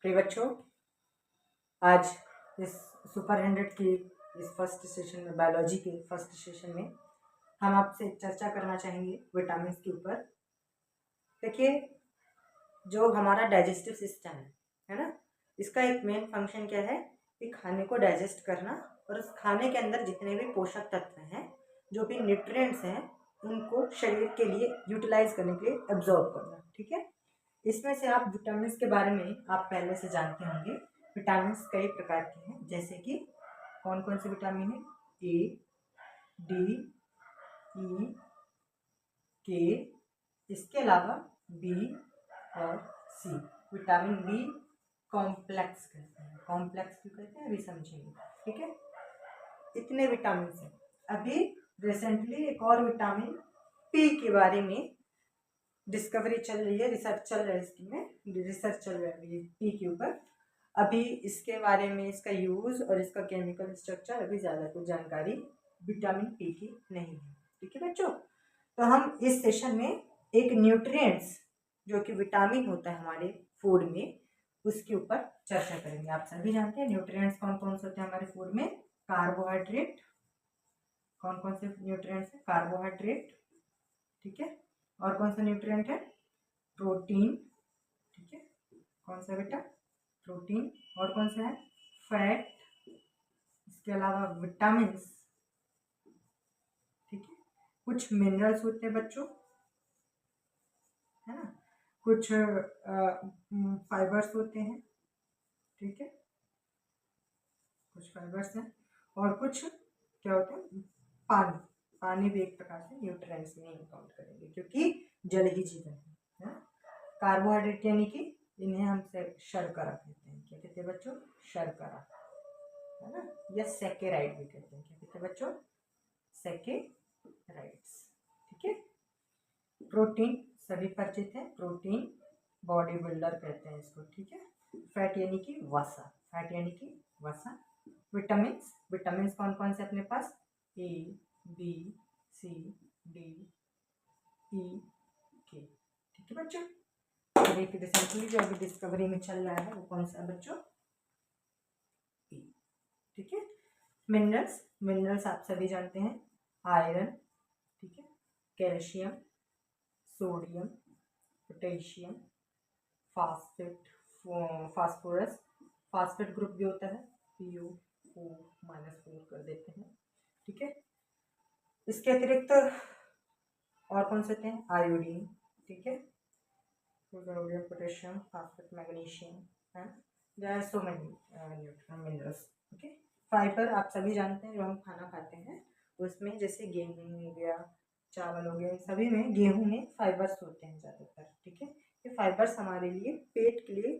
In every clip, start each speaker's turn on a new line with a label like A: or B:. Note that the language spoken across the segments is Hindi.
A: प्रिय बच्चों, आज इस सुपर 100 की इस फर्स्ट सेशन में, बायोलॉजी के फर्स्ट सेशन में हम आपसे चर्चा करना चाहेंगे विटामिन के ऊपर। देखिए, जो हमारा डाइजेस्टिव सिस्टम है ना, इसका एक मेन फंक्शन क्या है कि खाने को डाइजेस्ट करना और उस खाने के अंदर जितने भी पोषक तत्व हैं, जो भी न्यूट्रिएंट्स हैं, उनको शरीर के लिए यूटिलाइज करने के लिए एब्जॉर्ब करना। ठीक है, इसमें से आप विटामिन के बारे में आप पहले से जानते होंगे। विटामिन कई प्रकार के हैं, जैसे कि कौन कौन से विटामिन है? ए, डी, ई, के, इसके अलावा बी और सी। विटामिन बी कॉम्प्लेक्स कहते हैं। कॉम्प्लेक्स क्यों कहते हैं अभी समझेंगे। ठीक है, इतने विटामिन हैं। अभी रिसेंटली एक और विटामिन पी के बारे में डिस्कवरी चल रही है, रिसर्च चल रहा है, इसमें रिसर्च चल रहा है पी के ऊपर। अभी इसके बारे में, इसका यूज और इसका केमिकल स्ट्रक्चर अभी ज़्यादा कुछ जानकारी विटामिन पी की नहीं है। ठीक है बच्चों, तो हम इस सेशन में एक न्यूट्रिएंट्स जो कि विटामिन होता है हमारे फूड में, उसके ऊपर चर्चा करेंगे। आप सभी जानते हैं न्यूट्रिएंट्स कौन कौन से होते हैं हमारे फूड में। कार्बोहाइड्रेट, कौन कौन से न्यूट्रिएंट्स है? कार्बोहाइड्रेट, ठीक है। और कौन सा न्यूट्रिएंट है? प्रोटीन, ठीक है। कौन सा बेटा? प्रोटीन। और कौन सा है? फैट। इसके अलावा विटामिन, ठीक है। कुछ मिनरल्स होते हैं बच्चों, है ना। कुछ फाइबर्स होते हैं, ठीक है। कुछ फाइबर्स हैं और कुछ क्या होते हैं? पानी। पानी भी एक प्रकार से न्यूट्रिएंट्स में काउंट करेंगे, क्योंकि जल ही जीवन है। कार्बोहाइड्रेट यानी कि इन्हें हम शर्करा कहते हैं। क्या कहते हैं बच्चों? शर्करा, है ना, या सैकेराइड भी कहते हैं। क्या कहते हैं बच्चों? सैकेराइड्स, ठीक है। प्रोटीन सभी परिचित है। प्रोटीन बॉडी बिल्डर कहते हैं इसको, ठीक है। फैट यानी कि वसा, फैट यानी कि वसा। विटामिन, विटामिन कौन कौन से अपने पास? ए, बी, सी, डी, ई, के, ठीक है बच्चों। देखिए रिसेंटली जो अभी डिस्कवरी में चल रहा है वो कौन सा बच्चों? ई, ठीक है। मिनरल्स, मिनरल्स आप सभी जानते हैं। आयरन, ठीक है, calcium, sodium, potassium, phosphate, phosphorus, phosphate group भी होता है, PO4 कर देते हैं, ठीक है। इसके अतिरिक्त और कौन से थे? आयोडीन, ठीक है, सोडियम, पोटेशियम, फास्फेट, मैग्नीशियम, है। There are so many minerals, okay. Fibre आप सभी जानते हैं, जो हम खाना खाते हैं उसमें, जैसे गेहूं हो गया, चावल हो गया, सभी में, गेहूं में फाइबर्स होते हैं ज़्यादातर, ठीक है। ये फाइबर्स हमारे लिए, पेट के लिए,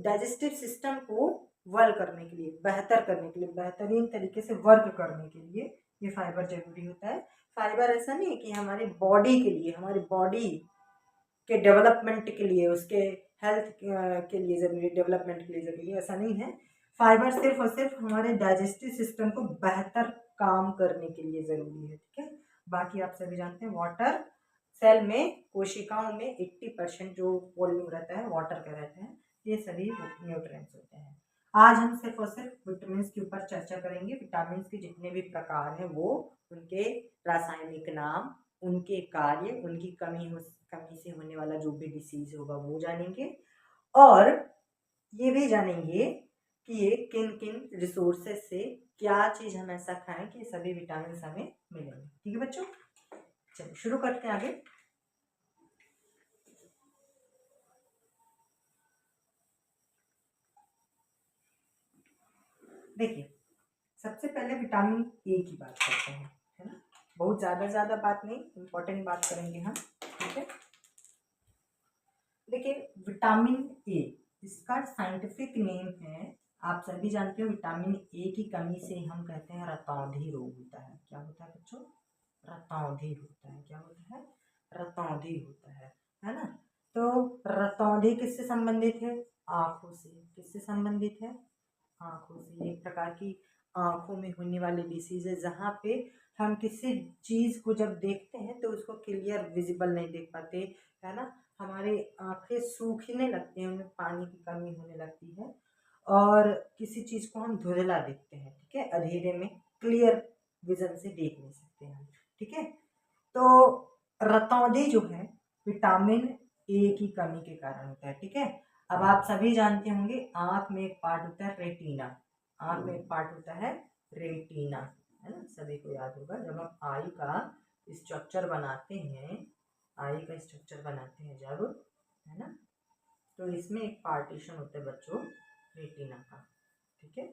A: डाइजेस्टिव सिस्टम को वर्क करने के लिए, बेहतर करने के लिए, बेहतरीन तरीके से वर्क करने के लिए ये फाइबर जरूरी होता है। फाइबर ऐसा नहीं है कि हमारी बॉडी के लिए, हमारी बॉडी के डेवलपमेंट के लिए, उसके हेल्थ के लिए ज़रूरी, डेवलपमेंट के लिए ज़रूरी, ऐसा नहीं है। फाइबर सिर्फ और सिर्फ हमारे डाइजेस्टिव सिस्टम को बेहतर काम करने के लिए ज़रूरी है, ठीक है। बाकी आप सभी जानते हैं, वाटर सेल में, कोशिकाओं में 80% जो वॉल्यूम रहता है वाटर का रहता है। ये सभी न्यूट्रिएंट्स होते हैं। आज हम सिर्फ और सिर्फ विटामिन के ऊपर चर्चा करेंगे। विटामिन के जितने भी प्रकार हैं, वो उनके रासायनिक नाम, उनके कार्य, उनकी कमी से होने वाला जो भी डिसीज होगा वो जानेंगे, और ये भी जानेंगे कि ये किन किन रिसोर्सेज से क्या चीज़ हम ऐसा खाएं कि सभी विटामिन हमें मिलेंगे। ठीक है बच्चों, चलिए शुरू करते हैं आगे। देखिए, सबसे पहले विटामिन ए की बात करते हैं, है ना। बहुत ज़्यादा बात नहीं, इम्पोर्टेंट बात करेंगे हम, ठीक है। देखिए, विटामिन ए, इसका साइंटिफिक नेम है, आप सभी जानते हो, विटामिन ए की कमी से हम कहते हैं रतौंधी रोग होता है। क्या होता है बच्चों? रतौंधी होता है। क्या होता है? रतौंधी होता है ना। तो रतौंधी किससे संबंधित है? आँखों से। किससे संबंधित है? आँखों से। एक प्रकार की आँखों में होने वाली डिसीज है, जहाँ पे हम किसी चीज़ को जब देखते हैं तो उसको क्लियर विजिबल नहीं देख पाते, है ना। हमारी आँखें सूखने लगती हैं, उनमें पानी की कमी होने लगती है और किसी चीज़ को हम धुंधला देखते हैं, ठीक है, अंधेरे में क्लियर विजन से देख नहीं सकते हैं, ठीक है। तो रतौंधी जो है विटामिन ए की कमी के कारण होता है, ठीक है। अब आप सभी जानते होंगे आँख में एक पार्ट होता है रेटिना, आँख में एक पार्ट होता है रेटिना, है ना, सभी को याद होगा। जब हम आई का स्ट्रक्चर बनाते हैं, आई का स्ट्रक्चर बनाते हैं जब, है ना, तो इसमें एक पार्टीशन होता है बच्चों रेटिना का, ठीक है।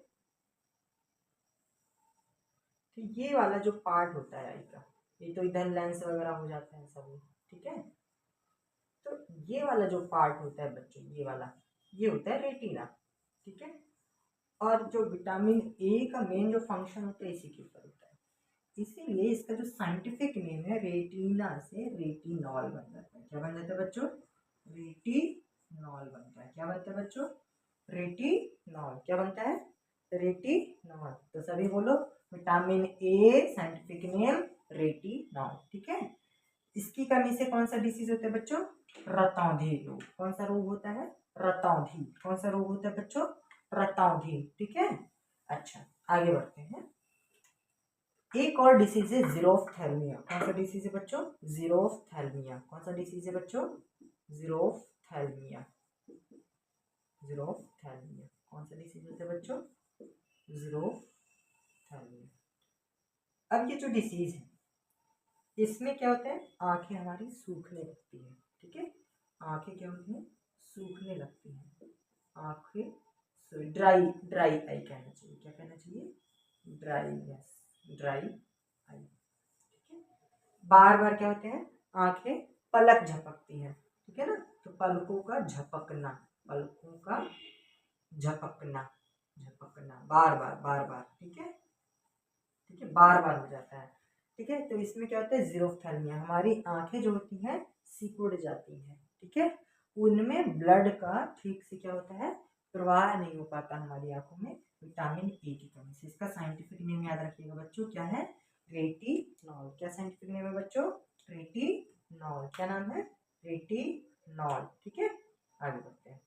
A: तो ये वाला जो पार्ट होता है आई का, ये तो इधर लेंस वगैरह हो जाता है सब, ठीक है। तो ये वाला जो पार्ट होता है बच्चों, ये वाला, ये होता है रेटिना, ठीक है। और जो विटामिन ए का मेन जो फंक्शन होता है इसी के ऊपर होता है, इसीलिए इसका जो साइंटिफिक नेम है रेटिना से रेटिनॉल बन जाता है। क्या बन जाता है बच्चों? रेटिनॉल बनता है। क्या बनता है बच्चों? रेटिनॉल। क्या बनता है? रेटिनॉल। तो सभी बोलो, vitamin A scientific name retinol, ठीक है। इसकी कमी से कौन सा डिसीज होता है बच्चों? रतौंधी रोग। कौन सा रोग होता है? रतौंधी। कौन सा रोग होता है बच्चों? रतौंधी, ठीक है। अच्छा, आगे बढ़ते हैं। एक और डिसीज है जीरोफ्थैल्मिया। कौन सा डिसीज है बच्चों? जीरोफ्थैल्मिया। कौन सा डिसीज है बच्चों? जीरोफ्थैल्मिया। जीरोफ्थैल्मिया कौन सा डिसीज होता है बच्चों? जीरोफ्थैल्मिया। अब ये जो डिसीज है इसमें क्या होता है? आंखें हमारी सूखने लगती है, ठीक है। आंखें क्या होती हैं? सूखने लगती हैं। आंखें ड्राई, ड्राई आई कहना चाहिए। क्या कहना चाहिए? ड्राईनेस, ड्राई आई, ठीक है। बार बार क्या होते हैं? आंखें पलक झपकती हैं, ठीक है ना। तो पलकों का झपकना, पलकों का झपकना, झपकना बार बार, बार बार, ठीक है, ठीक है, बार बार हो जाता है, ठीक है। तो इसमें क्या होता है? जीरोफ्थैल्मिया, हमारी आंखें जो होती हैं सिकुड़ जाती हैं, ठीक है। उनमें ब्लड का ठीक से क्या होता है? प्रवाह नहीं हो पाता हमारी आंखों में विटामिन ए की कमी से। इसका साइंटिफिक नेम याद रखिएगा बच्चों, क्या है? रेटिनॉल। क्या साइंटिफिक नेम है बच्चों? रेटिनॉल। क्या नाम है? रेटिनॉल, ठीक है। आगे बढ़ते हैं।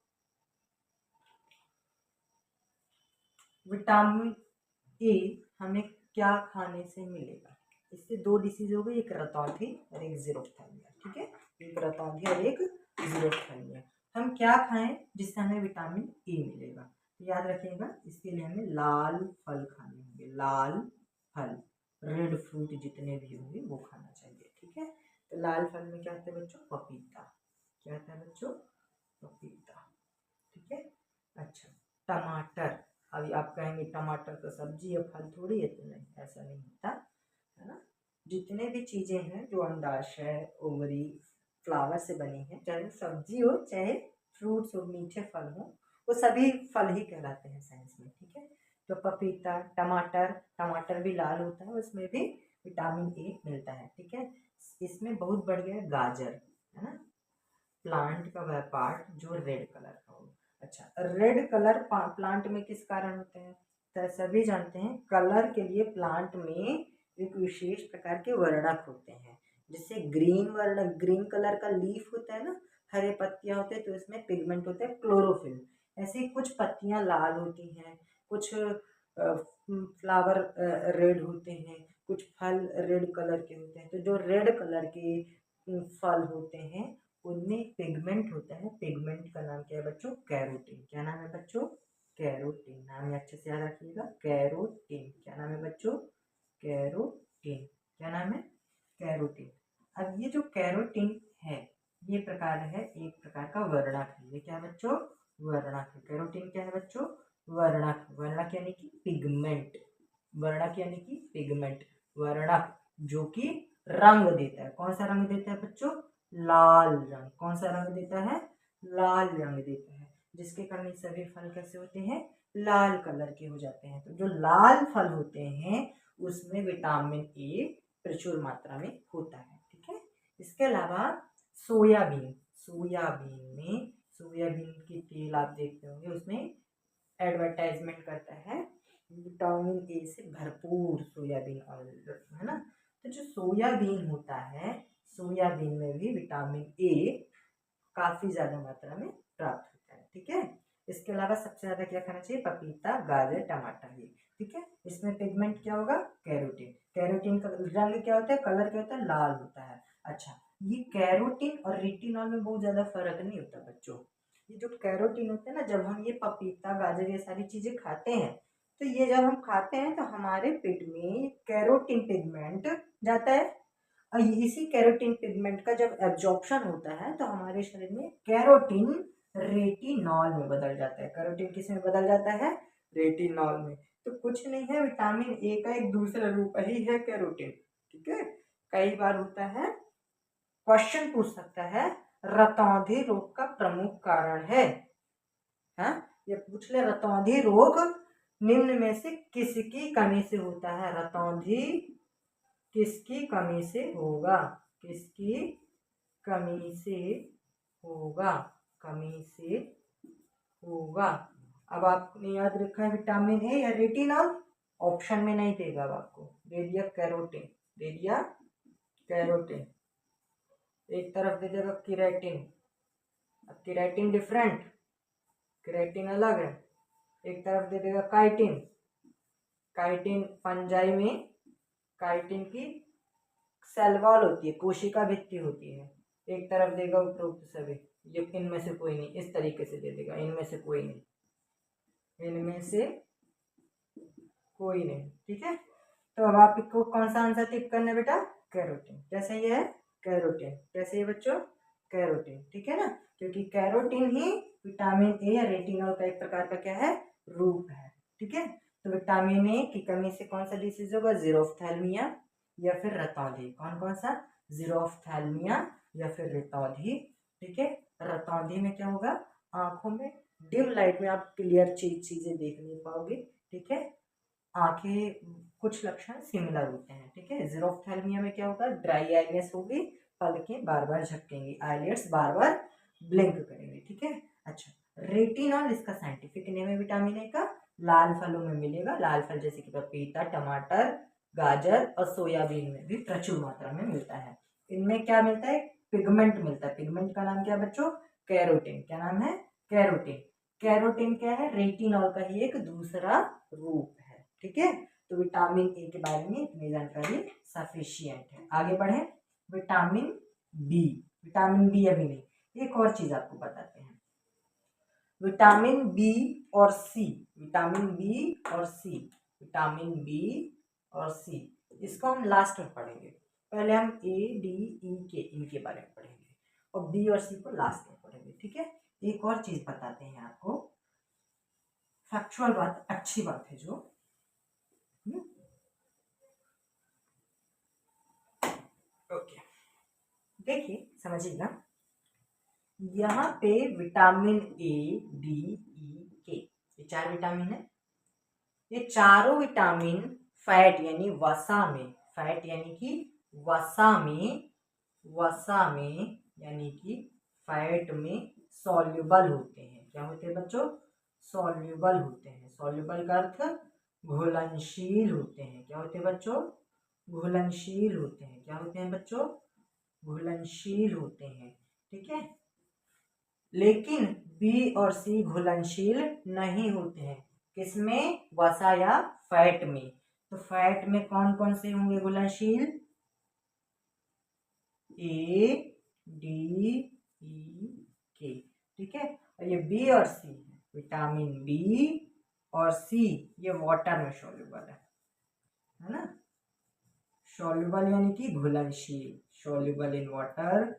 A: विटामिन ए हमें क्या खाने से मिलेगा? इससे दो डिसीज हो गई, एक रतौंधी और एक जीरोफ्थैल्मिया, ठीक है। एक रतौंधी और एक जीरोफ्थैल्मिया। हम क्या खाएं जिससे हमें विटामिन ए मिलेगा? तो याद रखिएगा, इसके लिए हमें लाल फल खाने होंगे। लाल फल, रेड फ्रूट जितने भी होंगे वो खाना चाहिए, ठीक है। तो लाल फल में क्या होता है बच्चों? पपीता। क्या होता है बच्चों? पपीता, ठीक है। अच्छा, टमाटर। अभी आप कहेंगे टमाटर तो सब्जी है, फल थोड़ी है, तो नहीं, ऐसा नहीं होता, है ना। जितने भी चीजें हैं जो अंडाशय, ओवरी, फ्लावर से बनी है, चाहे सब्जी हो चाहे फ्रूट्स हो, मीठे फल हो, वो सभी फल ही कहलाते हैं साइंस में, ठीक है। तो पपीता, टमाटर, टमाटर भी लाल होता है, उसमें भी विटामिन ए मिलता है, ठीक है। इसमें बहुत बढ़ गया गाजर, है ना, प्लांट का वह पार्ट जो रेड कलर का हो। अच्छा, रेड कलर प्लांट में किस कारण होते हैं? तो सभी जानते हैं कलर के लिए प्लांट में एक विशेष प्रकार के वर्णक होते हैं। जैसे ग्रीन वर्ण, ग्रीन कलर का लीफ होता है ना, हरे पत्तियां होते हैं, तो इसमें पिगमेंट होते हैं क्लोरोफिल। ऐसे ही कुछ पत्तियां लाल होती हैं, कुछ फ्लावर रेड होते हैं, कुछ फल रेड कलर के होते हैं। तो जो रेड कलर के फल होते हैं उनमें पिगमेंट होता है। पिगमेंट का नाम क्या है बच्चों? कैरोटीन। क्या नाम है बच्चों? कैरोटीन। नाम अच्छे से याद रखिएगा, कैरोटीन। क्या नाम है बच्चों? कैरोटीन। क्या नाम है? कैरोटीन। अब ये जो कैरोटीन है ये प्रकार है, एक प्रकार का वर्णक है। ये क्या है बच्चों? वर्णक है। कैरोटीन क्या है बच्चों? वर्णक। वर्णक यानी कि पिगमेंट, वर्णक यानी कि पिगमेंट, वर्णक जो कि रंग देता है। कौन सा रंग देता है बच्चों? लाल रंग। कौन सा रंग देता है? लाल रंग देता है, जिसके कारण सभी फल कैसे होते हैं? लाल कलर के हो जाते हैं। तो जो लाल फल होते हैं उसमें विटामिन ए प्रचुर मात्रा में होता है, ठीक है। इसके अलावा सोयाबीन, सोयाबीन में, सोयाबीन की तेल आप देखते होंगे, उसमें एडवर्टाइजमेंट करता है विटामिन ए से भरपूर सोयाबीन ऑयल, है ना। तो जो सोयाबीन होता है, सोयाबीन में भी विटामिन ए काफ़ी ज़्यादा मात्रा में प्राप्त होता है। ठीक है, इसके अलावा सबसे ज़्यादा क्या खाना चाहिए? पपीता, गाजर, टमाटर। ये ठीक है। इसमें पिगमेंट क्या होगा? कैरोटीन। कैरोटीन का रंग क्या होता है? कलर क्या होता है? लाल होता है। अच्छा, ये कैरोटीन और रेटिनॉल में बहुत ज़्यादा फर्क नहीं होता बच्चों। ये जो कैरोटीन होता है ना, जब हम ये पपीता, गाजर, ये सारी चीज़ें खाते हैं, तो ये जब हम खाते हैं तो हमारे पेट में कैरोटीन पिगमेंट जाता है, और इसी कैरोटीन पिगमेंट का जब एब्जॉर्प्शन होता है तो हमारे शरीर में कैरोटीन रेटिनॉल में बदल जाता है। कैरोटीन किस में बदल जाता है? रेटिनॉल में। तो कुछ नहीं है, विटामिन ए का एक दूसरा रूप ही है कैरोटीन। ठीक है, कई बार होता है, क्वेश्चन पूछ सकता है, रतौंधी रोग का प्रमुख कारण है। हाँ, ये पूछ ले, रतौंधी रोग निम्न में से किसकी कमी से होता है? रतौंधी किसकी कमी से होगा? किसकी कमी से होगा? कमी से होगा। अब आपने याद रखा है विटामिन ए या रेटिनॉल? ऑप्शन में नहीं देगा, अब आपको दे दिया कैरोटीन, दे दिया कैरोटीन। एक तरफ दे देगा केराटिन। अब केराटिन डिफरेंट, केराटिन अलग है। एक तरफ दे देगा काइटिन। काइटिन फंजाई में काइटिन की सेल वॉल होती है, कोशिका भित्ति होती है। एक तरफ देगा उपरोक्त सभी। ये इनमें से कोई नहीं, इस तरीके से दे देगा, इनमें से कोई नहीं, इनमें से कोई नहीं। ठीक है, तो अब आपको कौन सा आंसर टिक करना है बेटा? कैरोटीन। कैसे ये है? कैरोटीन। कैसे ये बच्चों? कैरोटीन। ठीक है ना, क्योंकि कैरोटीन ही विटामिन ए या रेटिनॉल का एक प्रकार का क्या है? रूप है। ठीक है, तो विटामिन ए की कमी से कौन सा डिसीज होगा? ज़ीरोफ्थैल्मिया या फिर रतौंधी। कौन कौन सा? ज़ीरोफ्थैल्मिया या फिर रतौंधी। ठीक है, रतौंधी में क्या होगा? आंखों में डिम लाइट में आप क्लियर चीजें देख नहीं पाओगे। ठीक है, आंखें कुछ लक्षण सिमिलर होते हैं। ठीक है, ज़ीरोफ्थैल्मिया में क्या होगा? ड्राई आईनेस होगी, पलकें बार बार झपकेंगी, आईलिड्स बार बार ब्लिंक करेंगे। ठीक है, अच्छा, रेटिनॉल इसका साइंटिफिक नेम है विटामिन ए का। लाल फलों में मिलेगा, लाल फल जैसे कि पपीता, टमाटर, गाजर और सोयाबीन में भी प्रचुर मात्रा में मिलता है। इनमें क्या मिलता है? पिगमेंट मिलता है। पिगमेंट का नाम क्या है बच्चों? कैरोटीन। क्या नाम है? कैरोटीन। कैरोटीन क्या है? रेटिनॉल का ही एक दूसरा रूप है। ठीक है, तो विटामिन ए के बारे में इतनी जानकारी सफिशियंट है। आगे बढ़े, विटामिन बी। विटामिन बी अभी नहीं, एक और चीज आपको बताते हैं। विटामिन बी और सी, विटामिन बी और सी, विटामिन बी और सी, इसको हम लास्ट में पढ़ेंगे। पहले हम ए, डी, ई के इनके बारे में पढ़ेंगे, और बी और सी को लास्ट में पढ़ेंगे। ठीक है, एक और चीज बताते हैं आपको, फैक्चुअल बात, अच्छी बात है जो। ओके, देखिए समझिएगा, यहाँ पे विटामिन ए, डी, ई, के, ये 4 विटामिन है। ये चारों विटामिन फैट यानी वसा में, फैट यानी कि वसा में, वसा में यानी कि फैट में सॉल्युबल होते हैं। क्या होते हैं बच्चों? सॉल्युबल होते हैं। सॉल्युबल का अर्थ घुलनशील होते हैं। क्या होते हैं बच्चों? घुलनशील होते हैं। क्या होते हैं बच्चों? घुलनशील होते हैं। ठीक है, लेकिन बी और सी घुलनशील नहीं होते हैं। किसमें? वसा या फैट में। तो फैट में कौन कौन से होंगे घुलनशील? ए, डी, ई, के। ठीक है, और ये बी और सी, विटामिन बी और सी, ये वाटर में सॉल्युबल है ना? सॉल्युबल यानी कि घुलनशील, soluble in water,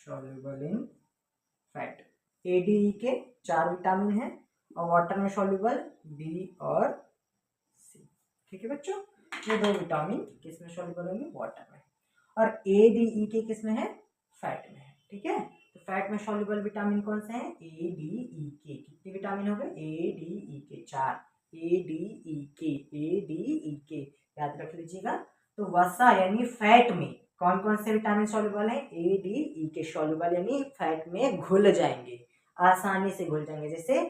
A: soluble in fat. A, D, E के 4 विटामिन है, और वाटर में सॉल्युबल बी और सी। ठीक है बच्चों, ये 2 विटामिन किस में सॉल्युबल होंगे? वाटर में। और ए, डी, ई के किस में है? फैट में है। ठीक है, तो फैट में सॉल्युबल विटामिन कौन से हैं? ए, डी, ई, के। कितने विटामिन हो गए? ए, डी, ई, के 4। ए, डी, ई, के, ए, डी, ई, के, याद रख लीजिएगा। तो वसा यानी फैट में कौन कौन से विटामिन सॉल्युबल है? ए, डी, ई के सॉल्युबल यानी फैट में घुल जाएंगे, आसानी से घुल जाएंगे। जैसे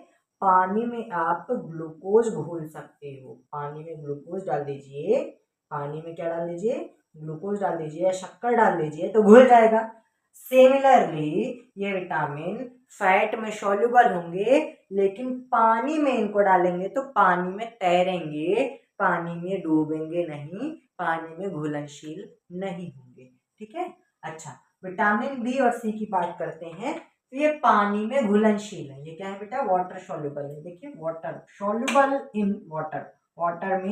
A: पानी में आप ग्लूकोज घोल सकते हो, पानी में ग्लूकोज डाल दीजिए, पानी में क्या डाल दीजिए? ग्लूकोज डाल दीजिए या शक्कर डाल दीजिए तो घुल जाएगा। सिमिलरली ये विटामिन फैट में सॉल्युबल होंगे, लेकिन पानी में इनको डालेंगे तो पानी में तैरेंगे, पानी में डूबेंगे नहीं, पानी में घुलनशील नहीं होंगे। ठीक है। अच्छा, विटामिन बी और सी की बात करते हैं तो ये पानी में घुलनशील है। ये क्या है बेटा? वाटर सॉल्युबल है। देखिए, water soluble in water, water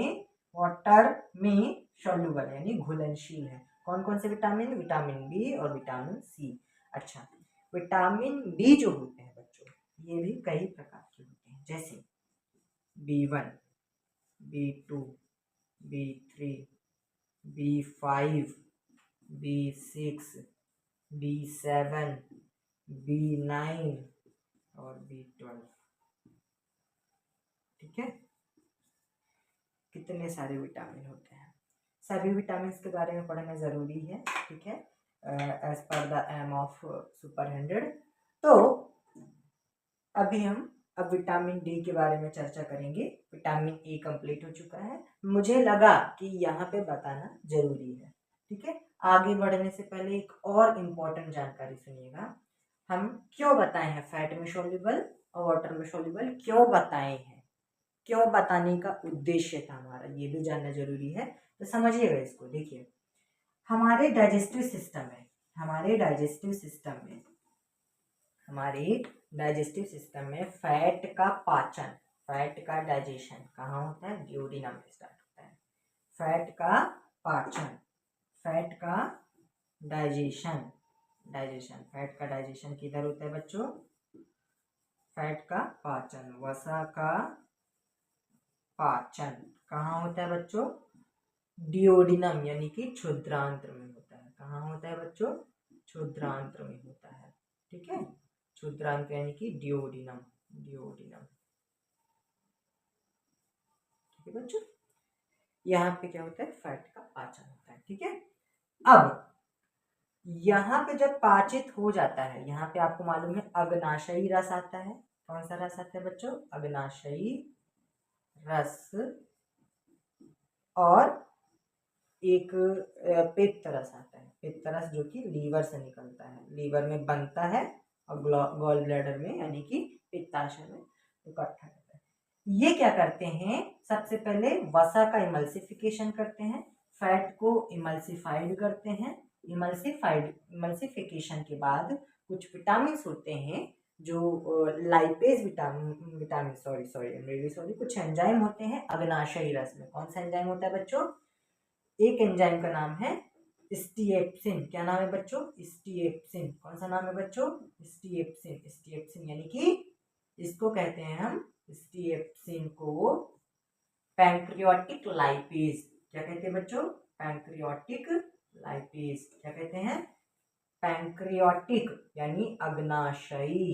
A: में सॉल्युबल यानी घुलनशील है। कौन कौन से विटामिन? विटामिन बी और विटामिन सी। अच्छा, विटामिन बी जो होते हैं बच्चों, ये भी कई प्रकार के होते हैं, जैसे B1, B2, B3, B5, B6, B7, B9 और B12। ठीक है। कितने सारे विटामिन होते हैं। सभी विटामिन के बारे में पढ़ना ज़रूरी है। ठीक है, as per the M of super 100। तो अभी हम अब विटामिन डी के बारे में चर्चा करेंगे। विटामिन ए कंप्लीट हो चुका है, मुझे लगा कि यहाँ पे बताना जरूरी है। ठीक है, आगे बढ़ने से पहले एक और इम्पोर्टेंट जानकारी सुनिएगा। हम क्यों बताए हैं फैट में सॉल्युबल और वाटर में सॉल्युबल, क्यों बताए हैं, क्यों बताने का उद्देश्य था हमारा, ये भी जानना जरूरी है। तो समझिएगा इसको। देखिए, हमारे डाइजेस्टिव सिस्टम में फैट का पाचन, फैट का डाइजेशन कहाँ होता है? ड्यूोडेनम में स्टार्ट होता है। फैट का पाचन, फैट का डाइजेशन फैट का डाइजेशन किधर होता है बच्चों? फैट का पाचन, वसा का पाचन कहाँ होता है बच्चों? डिओडिनम यानी कि क्षुद्रांत्र में होता है। कहाँ होता है बच्चों? क्षुद्रांत्र में होता है। ठीक है, क्षुद्रांत्र यानी कि डिओडिनम। ठीक है बच्चों, यहाँ पे क्या होता है? फैट का पाचन होता है। ठीक है, अब यहाँ पे जब पाचित हो जाता है, यहाँ पे आपको मालूम है अग्नाशयी रस आता है। कौन सा रस आता है बच्चों? अग्नाशयी रस। और एक पित्त रस आता है, पित्त रस जो कि लीवर से निकलता है, लीवर में बनता है और गॉल ब्लैडर में यानी कि पित्ताशय में इकट्ठा होता है। ये क्या करते हैं? सबसे पहले वसा का इमल्सिफिकेशन करते हैं, फैट को इमल्सिफाइड करते हैं। इमल्सिफिकेशन के बाद कुछ विटामिन होते हैं जो लाइपेज कुछ एंजाइम होते हैं अग्नाशयी रस में। कौन सा एंजाइम होता है बच्चों? एक एंजाइम का नाम है स्टीएप्सिन। क्या नाम है बच्चों? स्टीएप्सिन। कौन सा नाम है बच्चों? स्टीएप्सिन यानी कि इसको कहते हैं हम, स्टीएप्सिन को पैंक्रियाटिक लाइपेज। क्या कहते हैं बच्चों? Pancreatic lipase. क्या कहते हैं? पैंक्रियाटिक यानी अग्नाशयी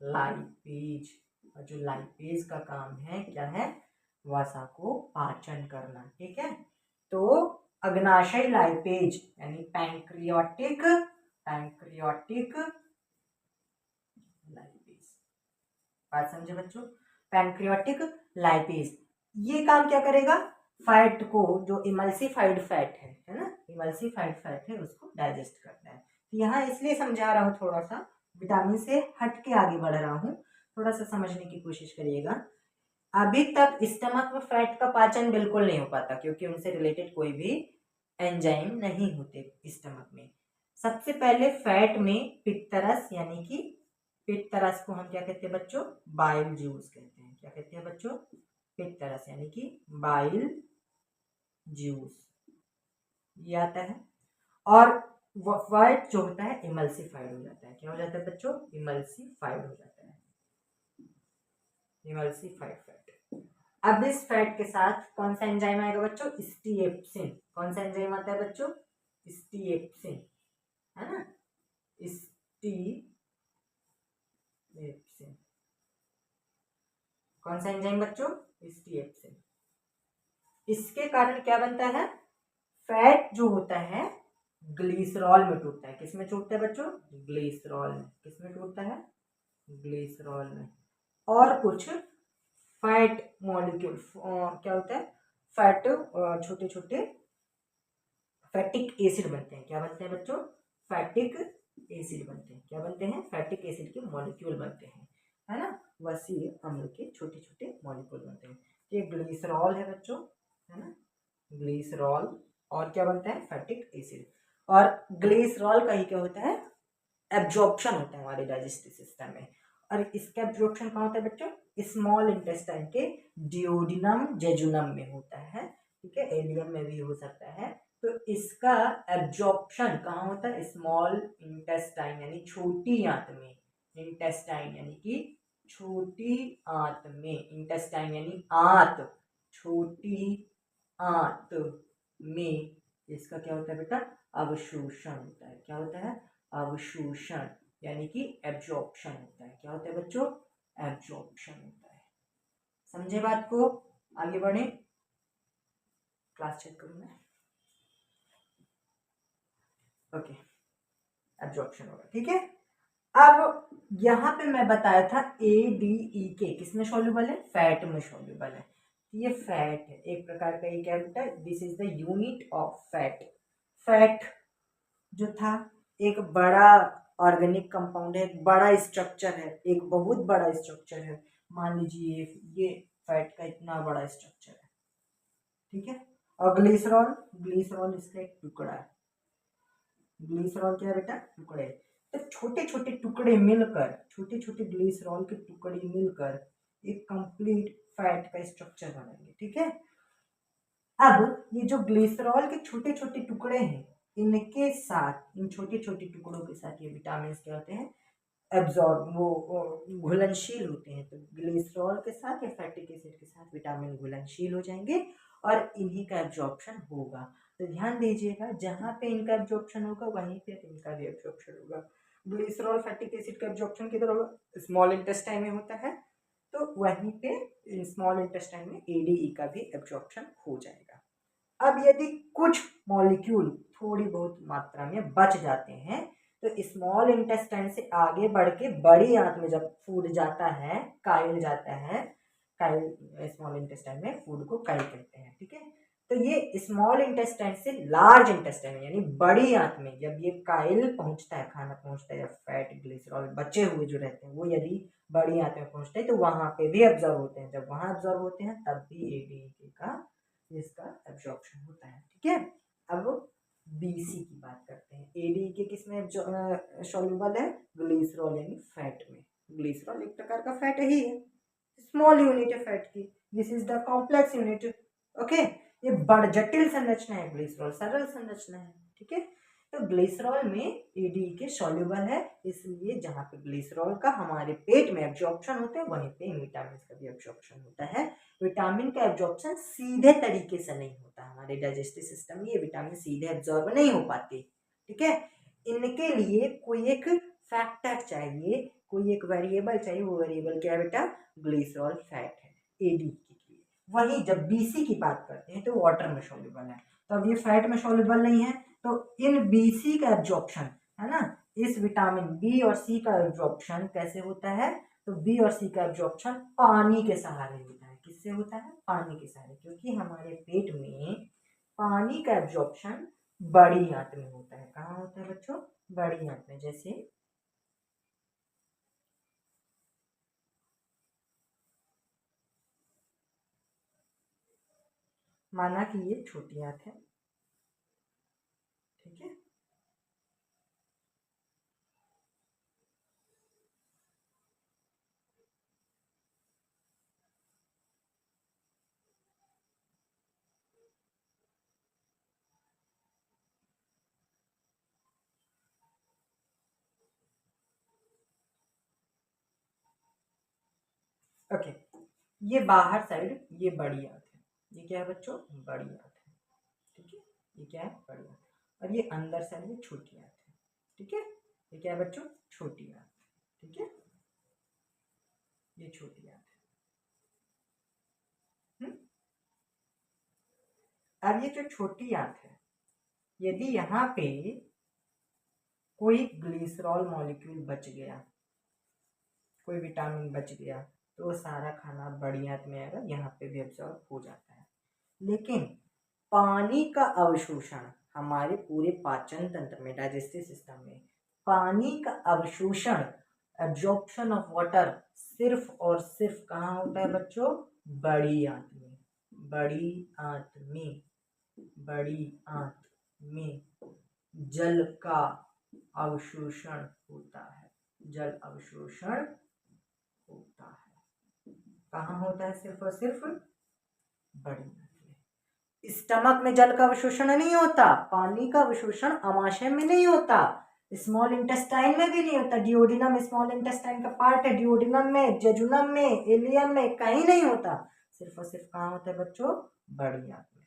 A: लाइपेज। और जो लाइपेज का काम है क्या है? वसा को पाचन करना। ठीक है, तो अग्नाशयी लाइपेज यानी पैंक्रियाटिक लाइपेज। बात समझे बच्चों? पैंक्रियाटिक लाइपेज ये काम क्या करेगा? फैट को, जो इमल्सिफाइड फैट है ना, इमल्सिफाइड फैट है, उसको डाइजेस्ट करता है। तो यहाँ इसलिए समझा रहा हूँ, थोड़ा सा विटामिन से हट के आगे बढ़ रहा हूँ, थोड़ा सा समझने की कोशिश करिएगा। अभी तक स्टमक में फैट का पाचन बिल्कुल नहीं हो पाता क्योंकि उनसे रिलेटेड कोई भी एंजाइम नहीं होते स्टमक में। सबसे पहले फैट में पित्तरस यानी कि पित्तरस को हम क्या कहते हैं बच्चों? बाइल जूस कहते हैं। क्या कहते हैं बच्चों? पित्तरस यानी कि बाइल जूस, ये आता है। और फैट जो होता है इमल्सिफाइड हो जाता है। क्या हो जाता है बच्चों? इमल्सिफाइड हो जाता है, इमल्सिफाइड फैट। अब इस फैट के साथ कौन सा एंजाइम आएगा बच्चों? स्टीएप्सिन। कौन सा एंजाइम आता है बच्चों? स्टीएप्सिन, है ना, स्टीएप्सिन। कौन सा एंजाइम बच्चों? स्टीएप्सिन। इसके कारण क्या बनता है? फैट जो होता है ग्लिसरॉल में टूटता है। किस में टूटता है बच्चों? ग्लिसरॉल में। किस में टूटता है? ग्लिसरॉल में। और कुछ फैट मॉलिक्यूल क्या होता है? फैट छोटे छोटे फैटिक एसिड बनते हैं। क्या बनते हैं बच्चों? फैटिक एसिड बनते हैं। क्या बनते हैं? फैटिक एसिड के मॉलिक्यूल बनते हैं, है ना। वसीय अम्ल के छोटे छोटे मॉलिक्यूल बनते हैं। ये ग्लिसरॉल है बच्चों, है ना, ग्लिसरॉल। और क्या बनता है? फैटिक एसिड। और ग्लिसरॉल का ही क्या होता है? एब्जॉर्प्शन होता है हमारे डाइजेस्टिव सिस्टम में। और इसका एब्जॉर्प्शन कहाँ होता है बच्चों? स्मॉल इंटेस्टाइन के डिओडिनम जेजुनम में होता है, ठीक है, एलियम में भी हो सकता है। तो इसका एब्जॉर्प्शन कहाँ होता है? स्मॉल इंटेस्टाइन यानी छोटी आंत में। इंटेस्टाइन यानी कि छोटी आंत में। इंटेस्टाइन यानी आंत, छोटी आंत में इसका क्या होता है बेटा? अवशोषण होता है। क्या होता है? अवशोषण यानी कि एब्जॉर्प्शन होता है। क्या होता है बच्चों? एब्जॉर्प्शन होता है। समझे बात को? आगे बढ़े, क्लास चेक करूँ मैं। ओके, एब्जॉर्प्शन होगा, ठीक है। अब यहाँ पे मैं बताया था ADE किसमें सॉल्युबल है? फैट में सॉल्युबल है। ये फैट है एक प्रकार का। ये क्या होता है? This is the unit of fat. Fat जो था एक बड़ा ऑर्गेनिक कंपाउंड है, एक बड़ा स्ट्रक्चर है, एक बहुत बड़ा स्ट्रक्चर है। मान लीजिए ये फैट का इतना बड़ा स्ट्रक्चर है, ठीक है। और ग्लिसरॉल, ग्लिसरॉल इसका एक टुकड़ा है। ग्लिसरॉल क्या है बेटा? टुकड़े। तो छोटे छोटे टुकड़े मिलकर, छोटे छोटे ग्लिसरॉल के टुकड़े मिलकर एक कंप्लीट फैट का स्ट्रक्चर बनाएंगे, ठीक है। अब ये जो ग्लिसरॉल के छोटे छोटे टुकड़े हैं, इनके साथ, इन छोटे छोटे टुकड़ों के साथ ये विटामिन क्या होते हैं? एब्जॉर्ब, वो घुलनशील होते हैं। तो ग्लिसरॉल के साथ या फैटिक एसिड के साथ विटामिन घुलनशील हो जाएंगे और इन्हीं का एब्जॉर्प्शन होगा। तो ध्यान दीजिएगा, जहाँ पे इनका एब्जॉर्प्शन होगा वहीं पे इनका भी एब्जॉर्प्शन होगा। ग्लिसरॉल फैटिक एसिड का एब्जॉर्प्शन किधर होगा? स्मॉल इंटेस्टाइन में होता है, तो वहीं पे स्मॉल इंटेस्टाइन में ADE का भी एब्जॉर्प्शन हो जाएगा। अब यदि कुछ मॉलिक्यूल थोड़ी बहुत मात्रा में बच जाते हैं तो स्मॉल इंटेस्टाइन से आगे बढ़ के बड़ी आंत में जब फूड जाता है, काइल जाता है, काइल स्मॉल इंटेस्टाइन में फूड को काइल कहते हैं, ठीक है। तो ये स्मॉल इंटेस्टाइन से लार्ज इंटेस्टाइन यानी बड़ी आंत में जब ये काइल पहुंचता है, खाना पहुंचता है, या फैट ग्लिसरॉल बचे हुए जो रहते हैं वो यदि बड़ी आंत में पहुंचते हैं तो वहां पे भी ऑब्जर्व होते हैं। जब वहां ऑब्जर्व होते हैं तब भी ADE का इसका एब्जॉर्प्शन होता है, ठीक है। अब BC की बात करते हैं। ADE के किसमें सॉल्युबल है? ग्लिसरॉल यानी फैट में। ग्लिसरॉल एक प्रकार का फैट ही है, स्मॉल यूनिट है फैट की। This is the complex unit, okay. ये बड़ जटिल संरचना है, ग्लिसरॉल सरल संरचना है, ठीक है। तो ग्लिसरॉल में ADE के सॉल्युबल है, इसलिए जहां पे ग्लिसरॉल का हमारे पेट में एब्जॉर्प्शन होता है वहीं पे विटामिन का भी एब्जॉर्प्शन होता है। विटामिन का एब्जॉर्प्शन सीधे तरीके से नहीं होता, हमारे डाइजेस्टिव सिस्टम में ये विटामिन सीधे एब्जॉर्ब नहीं हो पाते, ठीक है। इनके लिए कोई एक फैक्टर चाहिए, कोई एक वेरिएबल चाहिए। वो वेरिएबल क्या है बेटा? ग्लिसरॉल फैट है ADE के लिए। वही जब BC की बात करते हैं तो वाटर में सॉल्युबल है, तो अब ये फैट में सॉल्युबल नहीं है, तो इन BC का एब्जॉर्प्शन, है ना, इस विटामिन B और C का एब्जॉर्प्शन कैसे होता है? तो B और C का एब्जॉर्प्शन पानी के सहारे होता है। किससे होता है? पानी के सहारे, क्योंकि हमारे पेट में पानी का एब्जॉर्प्शन बड़ी आंत में होता है। कहाँ होता है बच्चों? बड़ी आंत में। जैसे माना कि ये छोटी आंत है, ठीक है। ओके, ये बाहर साइड ये बड़ी आंत है। ये क्या है बच्चों? बड़ी आंत है, ठीक है। ये क्या है? बड़ी आंत। और ये अंदर साइड में छोटी आंत है, ठीक है। ये क्या है बच्चों? छोटी आंत, ठीक है। ये छोटी आंत है। अब ये जो छोटी आंत है, यदि यहाँ पे कोई ग्लिसरॉल मॉलिक्यूल बच गया, कोई विटामिन बच गया, तो सारा खाना बड़ी आंत में आएगा, यहाँ पे भी एब्जॉर्ब हो जाता है। लेकिन पानी का अवशोषण हमारे पूरे पाचन तंत्र में, डाइजेस्टिव सिस्टम में पानी का अवशोषण, एब्जॉर्प्शन ऑफ वाटर सिर्फ और सिर्फ कहाँ होता है बच्चों? बड़ी आंत में। बड़ी आंत में, बड़ी आंत में जल का अवशोषण होता है। जल अवशोषण होता है। कहाँ होता है? सिर्फ और सिर्फ बड़ी आंत में। स्टमक में जल का अवशोषण नहीं होता, पानी का अवशोषण आमाशय में नहीं होता, स्मॉल इंटेस्टाइन में भी नहीं होता। डिओडिनम स्मॉल इंटेस्टाइन का पार्ट है, डिओडिनम में, जेजुनम में, इलियम में कहीं नहीं होता। सिर्फ और सिर्फ कहाँ होता है बच्चों? बड़ी आंत में।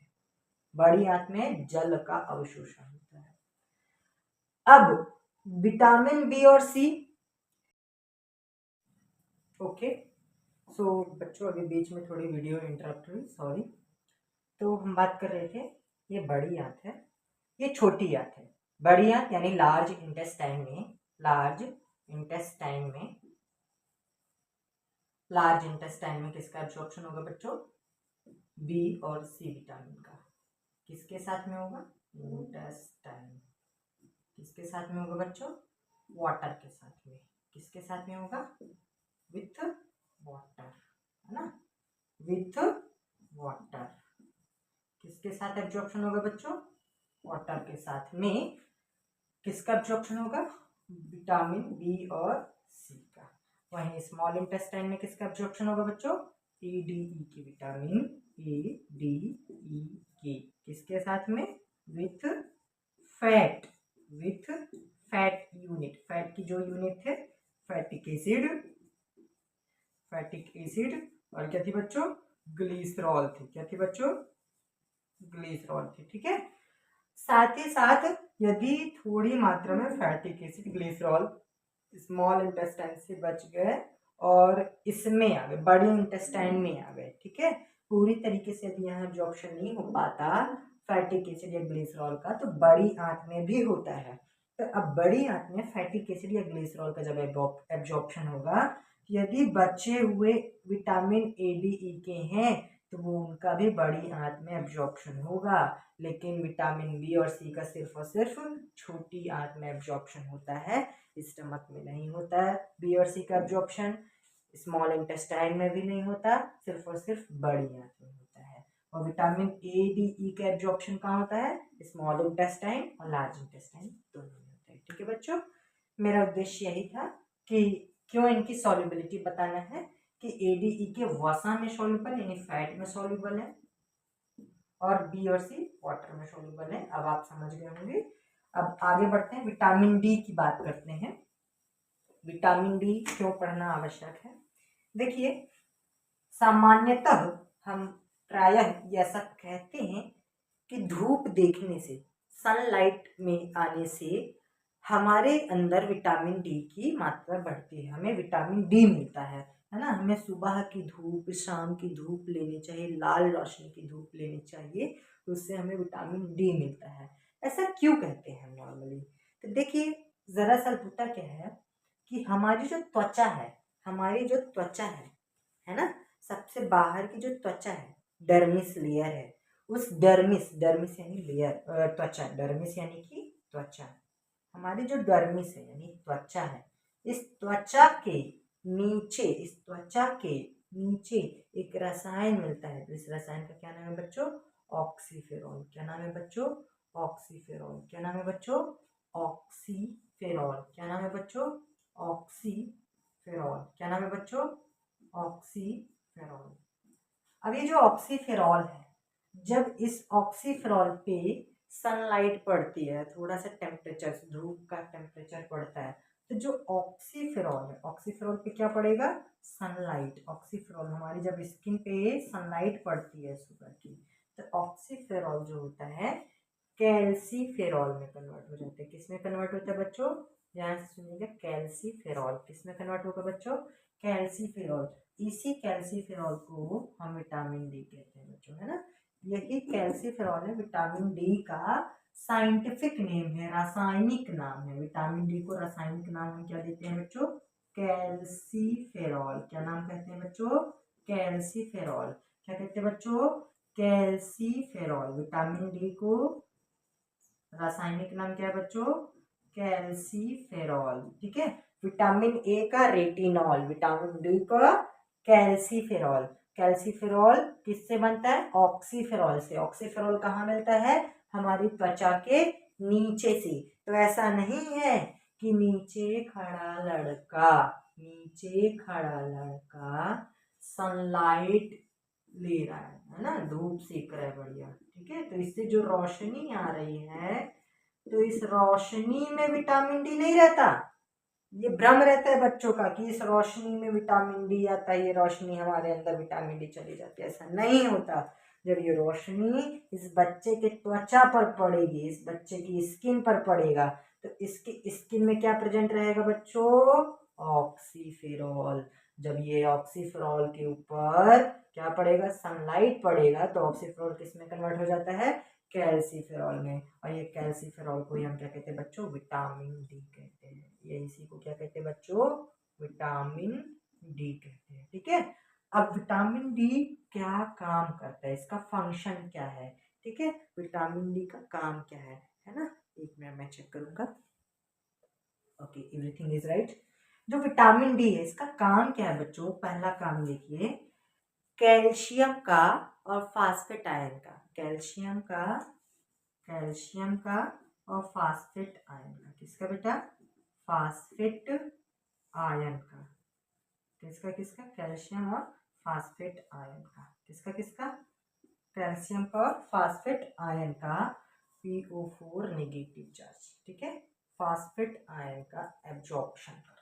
A: बड़ी आंत में जल का अवशोषण होता है। अब विटामिन बी और सी, ओके सो बच्चों अभी बीच में थोड़ी वीडियो इंटरप्ट हुई, सॉरी। तो हम बात कर रहे थे, ये बड़ी आंत है, ये छोटी आंत है। बड़ी आंत यानी लार्ज इंटेस्टाइन में, लार्ज इंटेस्टाइन में, लार्ज इंटेस्टाइन में किसका एब्जॉर्प्शन होगा बच्चों? बी और सी विटामिन का। किसके साथ में होगा? इंटेस्टाइन। किसके साथ में होगा बच्चों? वाटर के साथ में। किसके साथ में होगा? विथ वाटर, है ना, विथ वाटर। किसके साथ एब्जॉर्प्शन होगा बच्चों? वाटर के साथ में। किसका एब्जॉर्प्शन होगा? विटामिन बी और सी का। वहीं स्मॉल इंटेस्टाइन में किसका एब्जॉर्प्शन होगा बच्चों? ADE की, विटामिन ADE की। किसके साथ में? With fat, with fat unit. Fat की जो यूनिट थे, फैटिक एसिड, फैटिक एसिड और क्या थी बच्चों? ग्लिसरॉल थी। क्या थी बच्चों? ग्लिसरॉल थी। ठीक है। साथ ही साथ यदि थोड़ी मात्रा में फैटिक एसिड, ग्लिसरॉल स्मॉल इंटेस्टाइन से बच गए और इसमें आ गए, बड़े इंटेस्टाइन में आ गए, ठीक है, पूरी तरीके से यदि यहाँ एब्जॉर्प्शन नहीं हो पाता फैटिक एसिड या ग्लिसरॉल का, तो बड़ी आंत में भी होता है। तो अब बड़ी आंत में फैटिक एसिड या ग्लिसरॉल का जब एब्जॉर्प्शन होगा, यदि बचे हुए विटामिन ADE के हैं तो वो उनका भी बड़ी आंत में एब्जॉर्प्शन होगा। लेकिन विटामिन बी और सी का सिर्फ और सिर्फ छोटी आंत में एब्जॉर्प्शन होता है, स्टमक में नहीं होता है। बी और सी का एब्जॉर्प्शन स्मॉल इंटेस्टाइन में भी नहीं होता, सिर्फ और सिर्फ बड़ी आंत में होता है। और विटामिन ADE का एब्जॉर्प्शन कहाँ होता है? स्मॉल इंटेस्टाइन और लार्ज इंटेस्टाइन दोनों में होता है। ठीक है बच्चों, मेरा उद्देश्य यही था कि क्यों इनकी सॉल्युबिलिटी बताना है कि ADE के वसा में सॉल्युबल यानी फैट में सॉल्युबल है और बी और सी वाटर में सॉल्युबल है। अब आप समझ गए होंगे। अब आगे बढ़ते हैं, विटामिन डी की बात करते हैं। विटामिन डी क्यों पढ़ना आवश्यक है? देखिए, सामान्यतः हम प्रायः ऐसा कहते हैं कि धूप देखने से, सनलाइट में आने से हमारे अंदर विटामिन डी की मात्रा बढ़ती है, हमें विटामिन डी मिलता है ना। हमें सुबह की धूप, शाम की धूप लेनी चाहिए, लाल रोशनी की धूप लेनी चाहिए, उससे हमें विटामिन डी मिलता है। ऐसा क्यों कहते हैं नॉर्मली? तो देखिए, दरअसल होता क्या है कि हमारी जो त्वचा है, हमारी जो त्वचा है ना, सबसे बाहर की जो त्वचा है, डर्मिस लेयर है, उस डर्मिस, डर्मिस यानी लेयर, त्वचा, डर्मिस यानी कि त्वचा, हमारी जो डर्मिस है यानी त्वचा है, इस त्वचा के नीचे, इस त्वचा के नीचे एक रसायन मिलता है। इस रसायन का क्या नाम है बच्चों? ऑक्सीफेरॉल। क्या नाम है बच्चों? ऑक्सीफेरॉल। क्या नाम है बच्चों? ऑक्सीफेरॉल। क्या नाम है बच्चों? ऑक्सीफेरॉल। क्या नाम है बच्चों? ऑक्सीफेरॉल। अब ये जो ऑक्सीफेरॉल है, जब इस ऑक्सीफेरॉल पे सनलाइट पड़ती है, थोड़ा सा टेम्परेचर, धूप का टेम्परेचर पड़ता है, तो जो ऑक्सीफेरॉल है, ऑक्सीफेरॉल पे क्या पड़ेगा? सनलाइट। ऑक्सीफेरॉल, हमारी जब स्किन पे सनलाइट पड़ती है सुबह की, तो ऑक्सीफेरॉल जो होता है कैल्सीफेरॉल में कन्वर्ट हो जाता है। किस में कन्वर्ट होता है बच्चों? ध्यान से सुनिएगा, कैल्सीफेरॉल। किस में कन्वर्ट होगा बच्चों? कैल्सीफेरॉल। इसी कैल्सीफेरॉल को हम विटामिन डी कहते हैं बच्चों, है ना। यही कैल्सीफेरॉल है, विटामिन डी का साइंटिफिक नेम है, रासायनिक नाम है। विटामिन डी को रासायनिक नाम हम क्या देते हैं बच्चों? कैल्सीफेरॉल। क्या नाम कहते हैं बच्चों? कैल्सीफेरॉल। क्या कहते हैं बच्चों? कैल्सीफेरॉल। विटामिन डी को रासायनिक नाम क्या है बच्चों? कैल्सीफेरॉल। ठीक है, विटामिन ए का रेटिनॉल, विटामिन डी का कैल्सीफेरॉल। कैल्सीफेरॉल किससे बनता है? ऑक्सीफेरॉल से। ऑक्सीफेरॉल कहाँ मिलता है? हमारी त्वचा के नीचे से। तो ऐसा नहीं है कि नीचे खड़ा लड़का सनलाइट ले रहा है ना, धूप सेक रहा है बढ़िया। ठीक है, तो इससे जो रोशनी आ रही है, तो इस रोशनी में विटामिन डी नहीं रहता। ये भ्रम रहता है बच्चों का कि इस रोशनी में विटामिन डी आता है, ये रोशनी हमारे अंदर विटामिन डी चली जाती है। ऐसा नहीं होता। जब ये रोशनी इस बच्चे के त्वचा पर पड़ेगी, इस बच्चे की स्किन पर पड़ेगा, तो इसकी स्किन में क्या प्रेजेंट रहेगा बच्चों? ऑक्सीफेरॉल। जब ये ऑक्सीफेरॉल के ऊपर क्या पड़ेगा? सनलाइट पड़ेगा, तो ऑक्सीफेरॉल किस में कन्वर्ट हो जाता है? कैल्सीफेरॉल में। और ये कैल्सीफेरॉल को ही हम क्या कहते हैं बच्चों? विटामिन डी कहते हैं। ये इसी को क्या कहते हैं बच्चों? विटामिन डी कहते हैं। ठीक है, अब विटामिन डी क्या काम करता है, इसका फंक्शन क्या है? ठीक है, विटामिन डी का काम क्या है ना? एक मिनट मैं चेक करूंगा। Okay, everything is right. जो विटामिन डी है, इसका काम क्या है बच्चों? पहला काम देखिए, कैल्शियम का और फास्फेट आयन का, कैल्शियम का और फास्फेट आयन का। किसका बेटा? फास्फेट आयन का। किसका? कैल्शियम और फास्फेट आयन का। किसका? कैल्शियम का और फास्फेट आयन का PO4 नेगेटिव चार्ज। ठीक है, फास्फेट आयन का एब्जॉर्प्शन करना,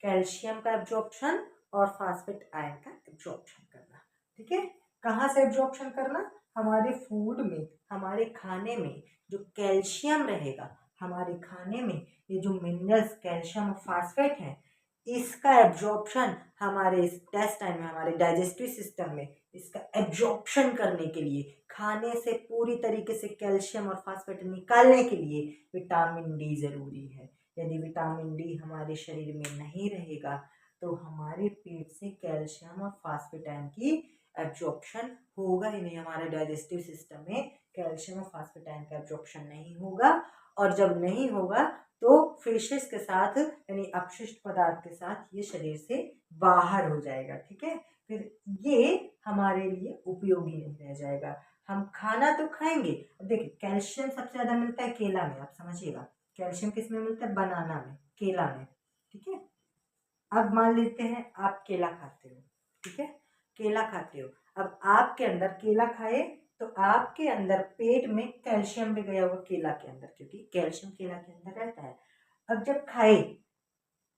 A: कैल्शियम का एब्जॉर्प्शन और फास्फेट आयन का एब्जॉर्प्शन करना। ठीक है, कहाँ से एब्जॉर्प्शन करना? हमारे फूड में, हमारे खाने में जो कैल्शियम रहेगा, हमारे खाने में ये जो मिनरल्स कैल्शियम और फास्फेट हैं, इसका एब्जॉर्प्शन हमारे इंटेस्टाइन में, हमारे डाइजेस्टिव सिस्टम में, इसका एब्जॉर्प्शन करने के लिए, खाने से पूरी तरीके से कैल्शियम और फास्फेट निकालने के लिए विटामिन डी जरूरी है। यदि विटामिन डी हमारे शरीर में नहीं रहेगा तो हमारे पेट से कैल्शियम और फास्फेट आयन की एब्जॉर्प्शन होगा ही नहीं। हमारे डाइजेस्टिव सिस्टम में कैल्शियम और फास्फेट आयन का एब्जॉर्प्शन नहीं होगा, और जब नहीं होगा तो फिशेस के साथ, यानी अपशिष्ट पदार्थ के साथ ये शरीर से बाहर हो जाएगा। ठीक है, फिर ये हमारे लिए उपयोगी नहीं रह जाएगा। हम खाना तो खाएंगे। देखिए, कैल्शियम सबसे ज्यादा मिलता है केला में, आप समझिएगा। कैल्शियम किस में मिलता है? बनाना में, केला में। ठीक है, अब मान लेते हैं आप केला खाते हो। ठीक है, केला खाते हो, अब आपके अंदर केला खाए तो आपके अंदर पेट में कैल्शियम भी गया होगा केला के अंदर, क्योंकि कैल्शियम केला के अंदर रहता है। अब जब खाए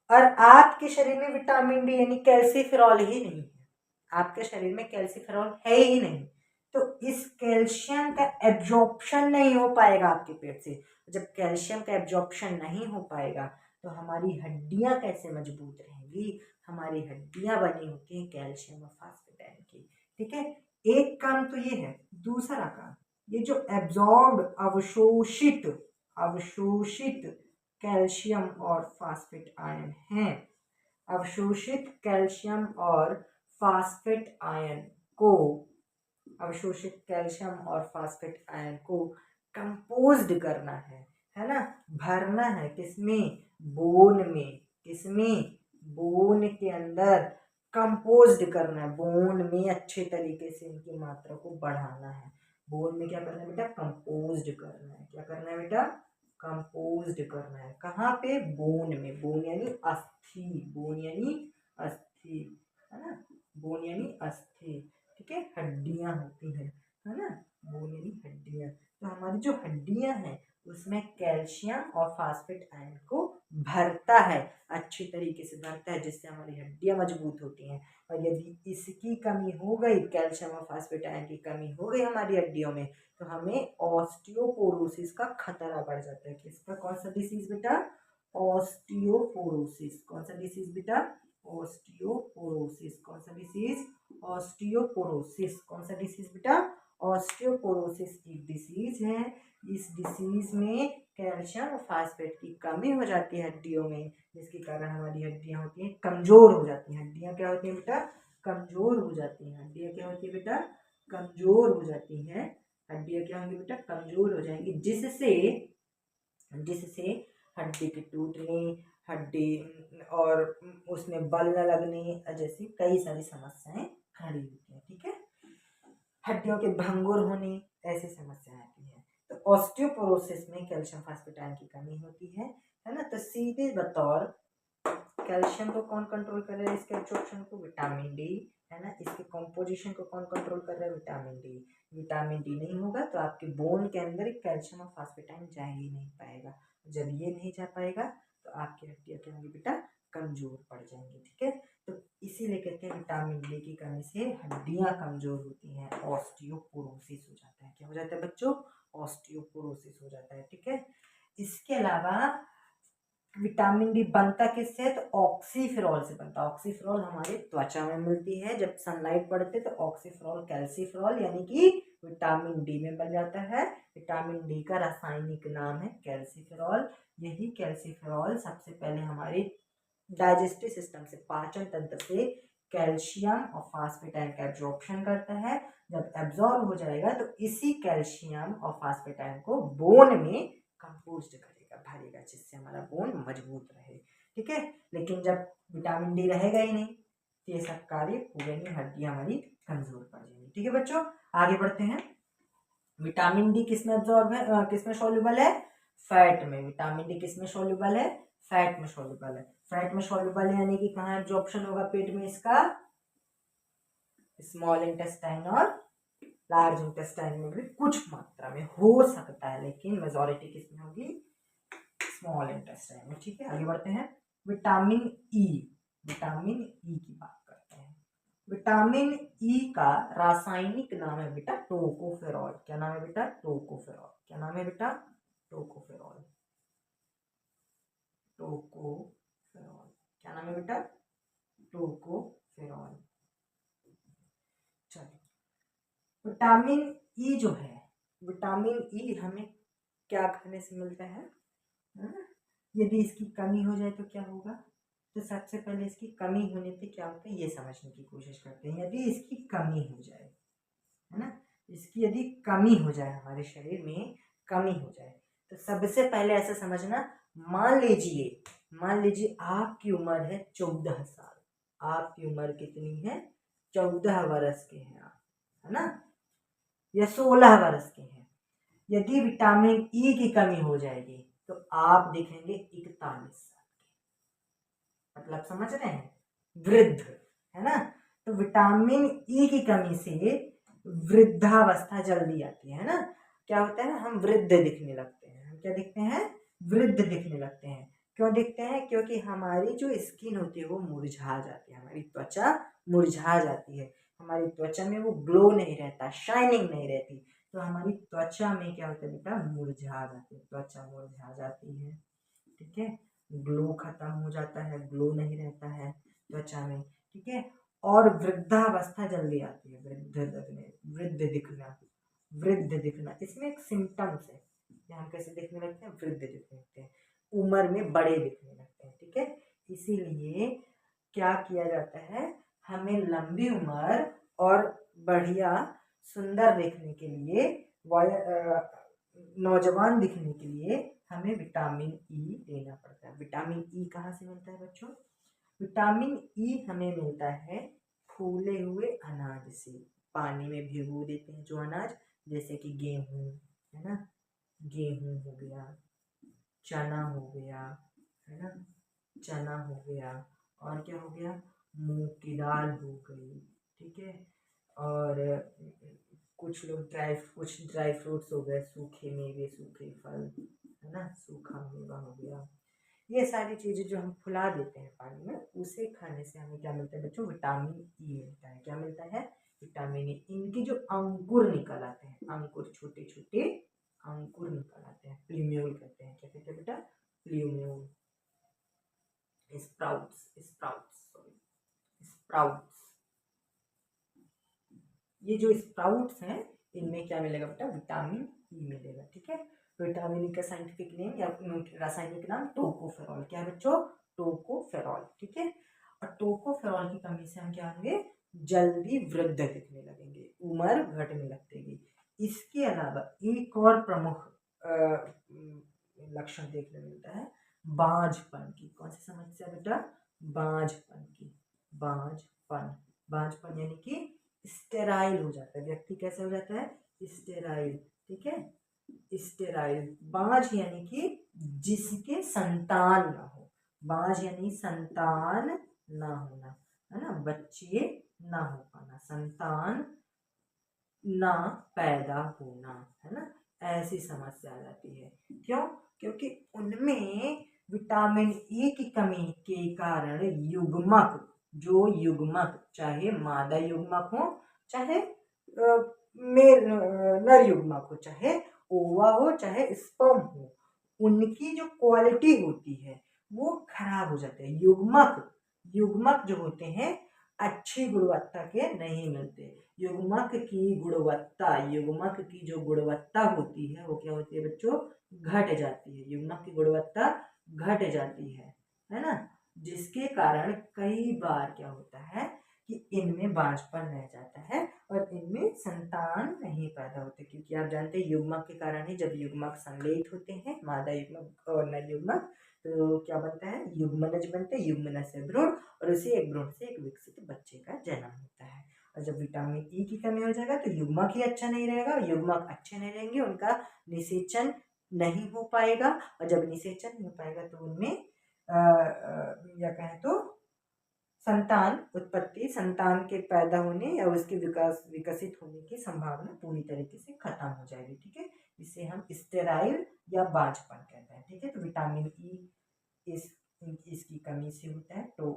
A: और आपके शरीर में विटामिन डी यानी कैल्सीफेरॉल ही नहीं है, आपके शरीर में कैल्सीफेरॉल है ही नहीं, तो इस कैल्शियम का एब्जॉर्प्शन नहीं हो पाएगा आपके पेट से। जब कैल्शियम का एब्जॉर्प्शन नहीं हो पाएगा तो हमारी हड्डियां कैसे मजबूत रहेंगी? हमारी हड्डियां बनी होती हैं कैल्शियम और फास्फेट आयन की। ठीक है, एक काम तो ये है। दूसरा काम, ये जो एब्जॉर्ब्ड अवशोषित कैल्शियम और फास्फेट आयन हैं, अवशोषित कैल्शियम और फास्फेट आयन को, अवशोषित कैल्शियम और फास्फेट आयन को कंपोज्ड करना है ना, भरना है किसमें? बोन में। किसमें? बोन के अंदर कंपोज्ड करना है, बोन में अच्छे तरीके से इनकी मात्रा को बढ़ाना है। बोन में क्या करना है बेटा? कंपोज्ड करना है। क्या करना है बेटा? कंपोज्ड करना है। कहाँ पे? बोन में। बोन यानी अस्थि, बोन यानी अस्थि, है ना, बोन यानी अस्थि। ठीक है, हड्डियां होती है ना, बोन यानी हड्डियां। तो हमारी जो हड्डियां हैं उसमें कैल्शियम और फास्फेट आयन को भरता है, अच्छी तरीके से भरता है, जिससे हमारी हड्डियां मजबूत होती हैं। और यदि इसकी कमी हो गई, कैल्शियम और फास्फेट आयन की कमी हो गई हमारी हड्डियों में, तो हमें ऑस्टियोपोरोसिस का खतरा बढ़ जाता है। किसका? कौन सा डिसीज बेटा? ऑस्टियोपोरोसिस। कौन सा डिसीज बेटा? ऑस्टियोपोरोसिस। कौन सा डिसीज? ऑस्टियोपोरोसिस। कौन सा डिसीज बेटा? ऑस्टियोपोरोसिस की डिसीज है। इस डिसीज में कैल्शियम और फास्फेट की कमी हो जाती है हड्डियों में, जिसके कारण हमारी हड्डियां होती हैं कमजोर हो जाती हैं। हड्डियां क्या होती हैं बेटा? कमजोर हो जाती हैं। हड्डियां क्या होती है बेटा? कमजोर हो जाती हैं, हड्डियां क्या होंगी बेटा, कमजोर हो जाएंगी, जिससे जिससे हड्डी के टूटने, हड्डी और उसमें बल न लगने जैसी कई सारी समस्याएं खड़ी होती हैं। ठीक है, हड्डियों के भंगुर होने, ऐसी समस्याएं आती हैं। तो ऑस्टियोपोरोसिस में कैल्शियम फास्फेटाइन की कमी होती है ना। तो सीधे बतौर कैल्शियम को कौन कंट्रोल कर रहा है, इसके एब्जॉर्प्शन को, विटामिन डी, है ना। इसके कॉम्पोजिशन को कौन कंट्रोल कर रहा है, विटामिन डी। विटामिन डी नहीं होगा तो आपके बोन के अंदर कैल्शियम और फास्फेटाइन जा ही नहीं पाएगा। जब ये नहीं जा पाएगा तो आपकी हड्डियां क्या होंगी बेटा, कमजोर पड़ जाएंगी। ठीक है, तो इसीलिए कहते हैं विटामिन डी की कमी से हड्डियां कमजोर होती हैं, ऑस्टियोपोरोसिस हो जाता है। क्या हो जाता है बच्चों, ऑस्टियोपोरोसिस हो जाता है। ठीक है, इसके अलावा विटामिन डी बनता किससे है, तो ऑक्सीफेरॉल से बनता है। ऑक्सीफेरॉल हमारे त्वचा में मिलती है, जब सनलाइट पड़ती है तो ऑक्सीफेरॉल कैल्सीफेरॉल यानी कि विटामिन डी में बन जाता है। विटामिन डी का रासायनिक नाम है कैल्सीफेरॉल। यही कैल्सीफेरॉल सबसे पहले हमारे डाइजेस्टिव सिस्टम से, पाचन तंत्र से कैल्शियम और फास्फेटाइन का एब्जॉर्प्शन करता है। जब एब्जॉर्ब हो जाएगा तो इसी कैल्शियम और फास्फेटाइन को बोन में कंपोस्ट करेगा, भरेगा, जिससे हमारा बोन मजबूत रहे। ठीक है, लेकिन जब विटामिन डी रहेगा ही नहीं तो ये सब कार्य पूरे नहीं, हड्डियां हमारी कमजोर पड़ जाएंगी। ठीक है बच्चों, आगे बढ़ते हैं। विटामिन डी किसमें एब्जॉर्ब है, किसमें सॉल्युबल है, फैट में। विटामिन डी किसमें सॉल्युबल है, फैट में सॉल्युबल है। फैट में सॉल्युबल है यानी कि कहाँ एब्जॉर्प्शन होगा पेट में इसका, स्मॉल इंटेस्टाइन और लार्ज इंटेस्टाइन में भी कुछ मात्रा में हो सकता है, लेकिन मेजॉरिटी किसमें होगी, स्मॉल इंटेस्टाइन में। ठीक है, आगे बढ़ते हैं। विटामिन ई, विटामिन ई की बात करते हैं। विटामिन ई का रासायनिक नाम है बेटा टोकोफेरॉल। क्या नाम है बेटा, टोकोफेरॉल। क्या नाम है बेटा, टोकोफेरॉल। टोकोफेरॉल, क्या नाम है बेटा, टोकोफेरॉल। चलिए, विटामिन ई जो है, विटामिन ई हमें क्या खाने से मिलता है, यदि इसकी कमी हो जाए तो क्या होगा, तो सबसे पहले इसकी कमी होने पे क्या होता है ये समझने की कोशिश करते हैं। यदि इसकी कमी हो जाए, है ना, इसकी यदि कमी हो जाए, हमारे शरीर में कमी हो जाए, तो सबसे पहले ऐसा समझना, मान लीजिए आपकी उम्र है 14 साल, आपकी उम्र कितनी है, 14 वर्ष के हैं आप, है ना, या 16 वर्ष के हैं। यदि विटामिन ई की कमी हो जाएगी तो आप दिखेंगे 41 साल के, मतलब समझ रहे हैं, वृद्ध, है ना। तो विटामिन ई की कमी से वृद्धावस्था जल्दी आती है ना। क्या होता है, हम वृद्ध दिखने लगते हैं। हम क्या दिखते हैं, वृद्ध दिखने लगते हैं। क्यों दिखते हैं, क्योंकि हमारी जो स्किन होती है वो मुरझा जाती है, हमारी त्वचा मुरझा जाती है, हमारी त्वचा में वो ग्लो नहीं रहता, शाइनिंग नहीं रहती। तो हमारी त्वचा में क्या होता है बेटा, मुरझा जाती है, त्वचा मुरझा जाती है। ठीक है, ग्लो खत्म हो जाता है, ग्लो नहीं रहता है त्वचा में। ठीक है, और वृद्धावस्था जल्दी आती है, वृद्ध दिखना इसमें एक सिम्टम्स है। हम कैसे दिखने लगते हैं, वृद्ध दिखने लगते हैं, उम्र में बड़े दिखने लगते हैं। ठीक है, इसीलिए क्या किया जाता है, हमें लंबी उम्र और बढ़िया सुंदर दिखने के लिए, नौजवान दिखने के लिए हमें विटामिन ई लेना पड़ता है। विटामिन ई कहाँ से मिलता है बच्चों, विटामिन ई हमें मिलता है फूले हुए अनाज से। पानी में भिगो देते हैं जो अनाज, जैसे कि गेहूँ, है ना, गेहूँ हो गया, चना हो गया, है ना, चना हो गया, और क्या हो गया, मूंग की दाल हो गई। ठीक है, और कुछ ड्राई फ्रूट्स हो गए, सूखे मेवे, सूखे फल, है ना, सूखा मेवा हो गया। ये सारी चीज़ें जो हम फुला देते हैं पानी में, उसे खाने से हमें क्या मिलता है बच्चों, विटामिन ई मिलता है। क्या मिलता है, विटामिन ई। इनकी जो अंकुर निकल आते हैं, अंकुर, छोटे छोटे अंकुर निकल आते हैं, प्ल्यूम्यूल कहते हैं। क्या कहते हैं बेटा, प्ल्यूम्यूल, स्प्राउट्स। ये जो स्प्राउट्स हैं, इनमें क्या मिलेगा बेटा, विटामिन ई मिलेगा। ठीक है, विटामिन ई का साइंटिफिक नेम या रासायनिक नाम टोकोफेरॉल। क्या है बच्चों, टोकोफेरॉल। ठीक है, और टोकोफेरॉल की कमी से हम क्या होंगे, जल्दी वृद्ध दिखने लगेंगे, उम्र घटने लगेगी। इसके अलावा एक और प्रमुख लक्षण देखने मिलता है बांझपन की। कौन सी समस्या बेटा? बांझपन की। बांझपन, बांझपन यानी कि स्टेराइल हो जाता है व्यक्ति। कैसे हो जाता है? स्टेराइल। ठीक है, स्टेराइल। बांझ यानी कि जिसके संतान ना हो। बांझ यानी संतान ना होना, है ना, बच्चे ना हो पाना, संतान ना पैदा होना, है ना, ऐसी समस्या आ जाती है। क्यों? क्योंकि उनमें विटामिन ई की कमी के कारण युग्मक, जो युग्मक चाहे मादा युग्मक हो, चाहे मेल नर युग्मक हो, चाहे ओवा हो, चाहे स्पर्म हो, उनकी जो क्वालिटी होती है वो खराब हो जाती है। युग्मक, युग्मक जो होते हैं अच्छी गुणवत्ता के नहीं मिलते। युग्मक की गुणवत्ता, युग्मक की जो गुणवत्ता होती है वो क्या होती है बच्चों? घट जाती है। युग्मक की गुणवत्ता घट जाती है ना, जिसके कारण कई बार क्या होता है कि इनमें बांझपन रह जाता है और इनमें संतान नहीं पैदा होते। क्योंकि आप जानते हैं युग्मक के कारण ही, जब युग्मक संलेत होते हैं, मादा युग्मक और नर युग्मक, तो क्या बनता है? युग्मनज बनते हैं। युग्मनज से भ्रूण, और उसी एक भ्रूण से एक विकसित बच्चे का जन्म होता है। और जब विटामिन ई की कमी हो जाएगा तो युग्मक ही अच्छा नहीं रहेगा, युग्मक अच्छे नहीं रहेंगे, उनका निषेचन नहीं हो पाएगा, और जब निषेचन नहीं हो पाएगा तो उनमें या कहें तो संतान उत्पत्ति, संतान के पैदा होने या उसके विकसित होने की संभावना पूरी तरीके से खत्म हो जाएगी। ठीक है, इसे हम स्टेराइल या बांझपन कहते हैं। ठीक है, तो विटामिन ई इसकी कमी से होता है। तो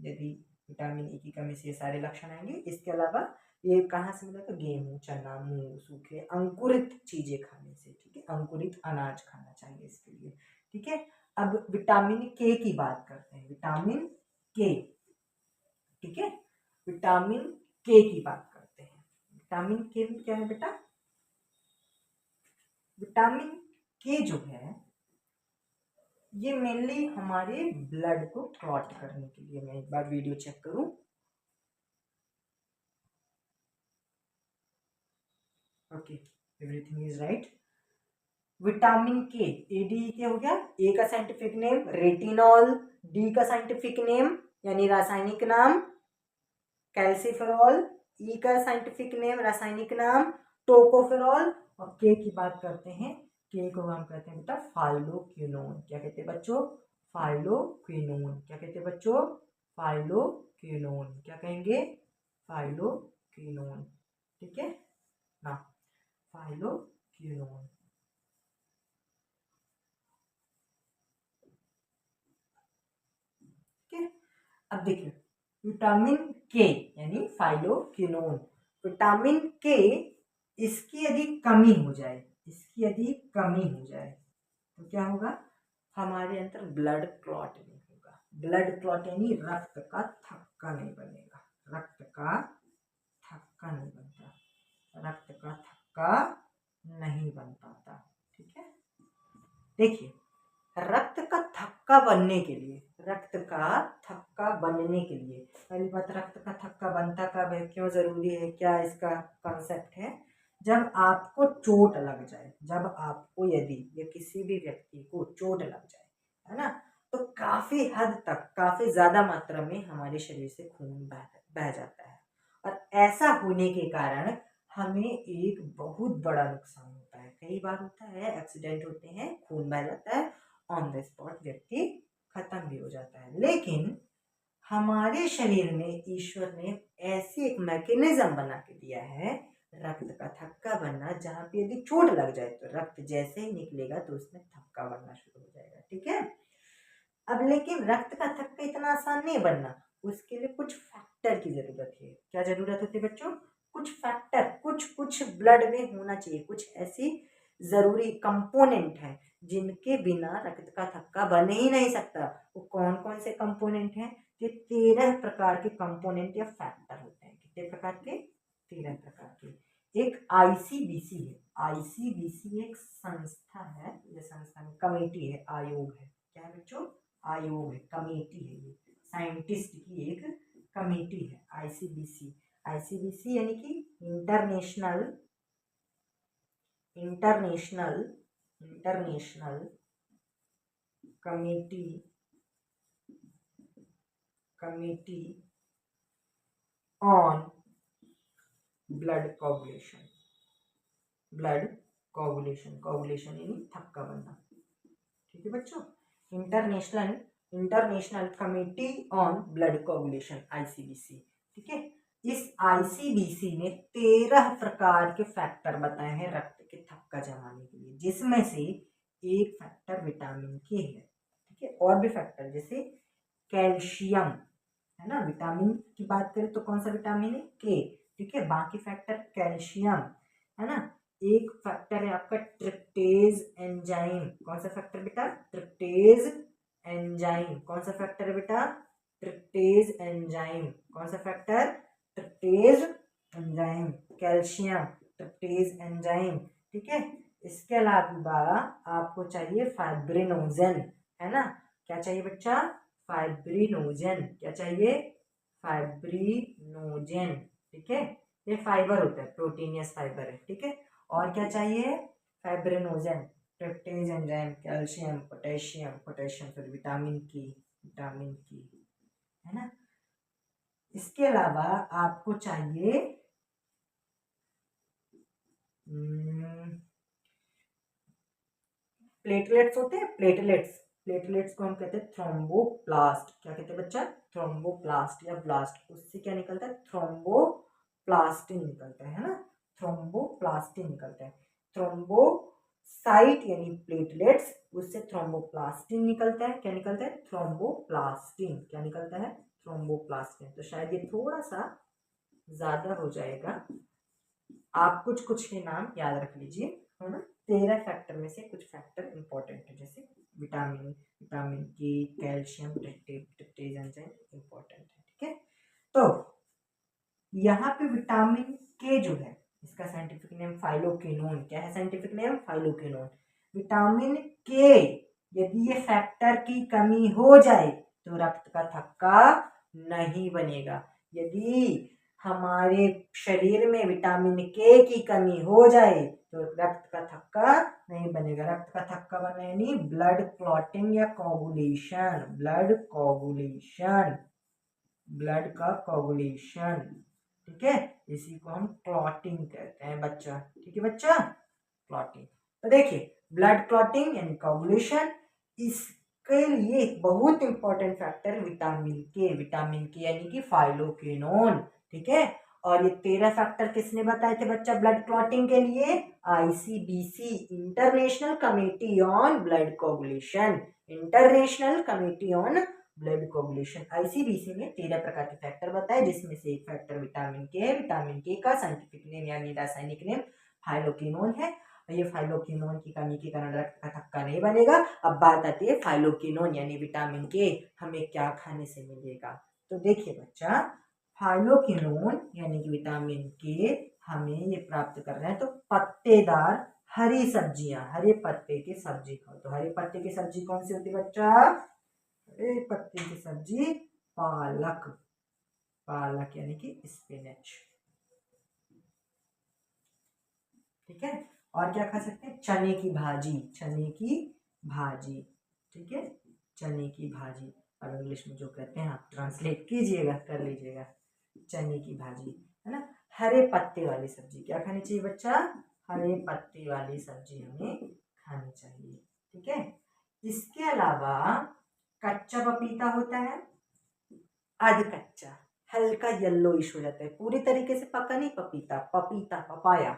A: यदि विटामिन ई की कमी से ये सारे लक्षण आएंगे। इसके अलावा ये कहाँ से मिला? तो गेहूँ, चना, मूंग, सूखे अंकुरित चीजें खाने से। ठीक है, अंकुरित अनाज खाना चाहिए इसके लिए। ठीक है, अब विटामिन के की बात करते हैं। विटामिन के, ठीक है, विटामिन के की बात करते हैं। विटामिन के में क्या है बेटा? विटामिन के जो है ये मेनली हमारे ब्लड को क्लॉट करने के लिए। मैं एक बार वीडियो चेक करूं। Okay, everything is right. Vitamin के, एडी के हो गया। ए का साइंटिफिक नेम रेटिनॉल, डी का साइंटिफिक नेम यानी रासायनिक नाम कैल्सिफेरॉल, ई का साइंटिफिक नेम रासायनिक नाम टोकोफेरॉल, और के की बात करते हैं, के को हम कहते हैं बेटा फाइलोक्विनोन। क्या कहते हैं बच्चों? फाइलोक्विनोन। क्या कहते हैं बच्चों? फाइलोक्विनोन। क्या कहेंगे? फाइलोक्विनोन। ठीक है ना, फाइलोक्विनोन। ठीक है, अब देखिए विटामिन के यानी फाइलोक्विनोन, विटामिन के इसकी यदि कमी हो जाए, इसकी यदि कमी हो जाए तो क्या होगा? हमारे अंदर ब्लड क्लॉट नहीं होगा। ब्लड क्लॉट यानी रक्त का थक्का नहीं बनेगा। रक्त का थक्का नहीं बनता, रक्त का थक्का नहीं बन पाता। ठीक है, देखिए रक्त का थक्का बनने के लिए, रक्त का थक्का बनने के लिए पहली बात, रक्त का थक्का बनता कब है, क्यों जरूरी है, क्या इसका कॉन्सेप्ट है? जब आपको चोट लग जाए, जब आपको यदि या किसी भी व्यक्ति को चोट लग जाए, है ना, तो काफी हद तक, काफी ज्यादा मात्रा में हमारे शरीर से खून बह जाता है, और ऐसा होने के कारण हमें एक बहुत बड़ा नुकसान होता है। कई बार होता है, एक्सीडेंट होते हैं, खून बह जाता है, ऑन द स्पॉट व्यक्ति खत्म भी हो जाता है। लेकिन हमारे शरीर में ईश्वर ने ऐसी एक मैकेनिज्म बना के दिया है रक्त का थक्का बनना, जहाँ पे यदि चोट लग जाए तो रक्त जैसे ही निकलेगा तो उसमें थक्का बनना शुरू हो जाएगा। ठीक है, अब लेकिन रक्त का थक्का इतना आसान नहीं बनना, उसके लिए कुछ फैक्टर की जरूरत है। क्या जरूरत होती है बच्चों? कुछ फैक्टर, कुछ ब्लड में होना चाहिए, कुछ ऐसी जरूरी कंपोनेंट है जिनके बिना रक्त का थक्का बन ही नहीं सकता। वो कौन कौन से कंपोनेंट हैं? ये 13 प्रकार के कंपोनेंट या फैक्टर होते हैं। कितने प्रकार के? 13 प्रकार के। एक आईसीबीसी है। आईसीबीसी एक संस्था है, ये संस्था में कमेटी है, आयोग है। क्या है बच्चों? आयोग है, कमेटी है, ये साइंटिस्ट की एक कमेटी है, आईसीबीसी। आईसीबीसी यानी कि international committee on blood coagulation यानी थक्का बनना। ठीक है बच्चों, international committee on blood coagulation, ICBC. ठीक है, इस आईसीबीसी ने 13 प्रकार के फैक्टर बताए हैं रक्त के थक्का जमाने के लिए, जिसमें से एक फैक्टर विटामिन के है। ठीक है, और भी फैक्टर जैसे कैल्शियम है ना, विटामिन की बात करें तो कौन सा विटामिन है, के। ठीक है, बाकी फैक्टर कैल्शियम है ना। एक फैक्टर है आपका ट्रिप्टेज एंजाइम। कौन सा फैक्टर बेटा, ट्रिप्टेज एंजाइम। कौन सा फैक्टर है बेटा, ट्रिप्टेज एंजाइम। कौन सा factor, tryptase enzyme. Calcium, tryptase enzyme. ठीक है, इसके अलावा आपको चाहिए फाइब्रिनोजन, है ना। क्या चाहिए बच्चा, फाइब्रिनोजन। क्या चाहिए, फाइब्रिनोजन। ठीक है, ये फाइबर होता है, प्रोटीनियस फाइबर है। ठीक है, और क्या चाहिए, फाइब्रिनोजन, ट्रिप्टेज एंजाइम, कैल्शियम, पोटेशियम फिर विटामिन की है ना। इसके अलावा आपको चाहिए प्लेटलेट्स होते हैं, प्लेटलेट्स को हम कहते हैं थ्रोम्बोप्लास्ट। क्या कहते हैं बच्चा, थ्रोम्बोप्लास्ट या ब्लास्ट। उससे क्या निकलता है, थ्रोम्बोप्लास्टिन निकलता है ना, थ्रोम्बोप्लास्टिन निकलता है। थ्रोम्बोसाइट यानी प्लेटलेट्स, उससे थ्रोम्बोप्लास्टिन निकलता है। क्या निकलता है, थ्रोम्बोप्लास्टिन। क्या निकलता है, थ्रोम्बोप्लास्टिन। तो शायद ये थोड़ा सा ज्यादा हो जाएगा, आप कुछ कुछ के नाम याद रख लीजिए, है ना। 13 फैक्टर में से कुछ फैक्टर इंपॉर्टेंट है, जैसे विटामिन के, कैल्शियम, ट्रिप्टेज एंजाइम इंपॉर्टेंट है। ठीक है, तो यहाँ पे विटामिन के जो है, इसका साइंटिफिक नेम फाइलोक्विनोन। क्या है साइंटिफिक नेम, फाइलोक्विनोन। विटामिन के यदि ये फैक्टर की कमी हो जाए तो रक्त का थक्का नहीं बनेगा। यदि हमारे शरीर में विटामिन के की कमी हो जाए तो रक्त का थक्का नहीं बनेगा। रक्त का थक्का बनना यानी ब्लड क्लॉटिंग या कोगुलेशन, ब्लड का कोगुलेशन। ठीक है, इसी को हम क्लॉटिंग कहते हैं बच्चा। ठीक है बच्चा, क्लॉटिंग। तो देखिए, ब्लड क्लॉटिंग यानी कोगुलेशन, इसके लिए एक बहुत इंपॉर्टेंट फैक्टर विटामिन के यानी कि फाइलोक्विनोन। ठीक है, और ये 13 फैक्टर किसने बताए थे बच्चा ब्लड क्लॉटिंग के लिए, ICBC, international committee on blood coagulation, ICBC ने 13 प्रकार के फैक्टर बताए, जिसमें से एक फैक्टर विटामिन के का साइंटिफिक नेम यानी रासायनिक नेम फाइलोक्विनोन है। ये फाइलोक्विनोन की कमी के कारण रक्त का थक्का नहीं बनेगा। अब बात आती है फाइलोक्विनोन यानी विटामिन के हमें क्या खाने से मिलेगा। तो देखिए बच्चा, फाइलोक्विनोन यानी कि विटामिन के हमें ये प्राप्त कर रहे हैं तो पत्तेदार हरी सब्जियां, हरे पत्ते की सब्जी खाओ। तो हरे पत्ते की सब्जी कौन सी होती है बच्चा, हरे पत्ते की सब्जी पालक यानी कि स्पिनच। ठीक है, और क्या खा सकते हैं, चने की भाजी। ठीक है, चने की भाजी। अब इंग्लिश में जो कहते हैं आप ट्रांसलेट कीजिएगा, कर लीजिएगा, चने की भाजी, है ना। हरे पत्ते वाली सब्जी क्या खानी चाहिए बच्चा, हरे पत्ते वाली सब्जी हमें खानी चाहिए। ठीक है, इसके अलावा कच्चा पपीता होता है, आध कच्चा, हल्का येलोइश हो जाता है, पूरी तरीके से पका नहीं पपाया,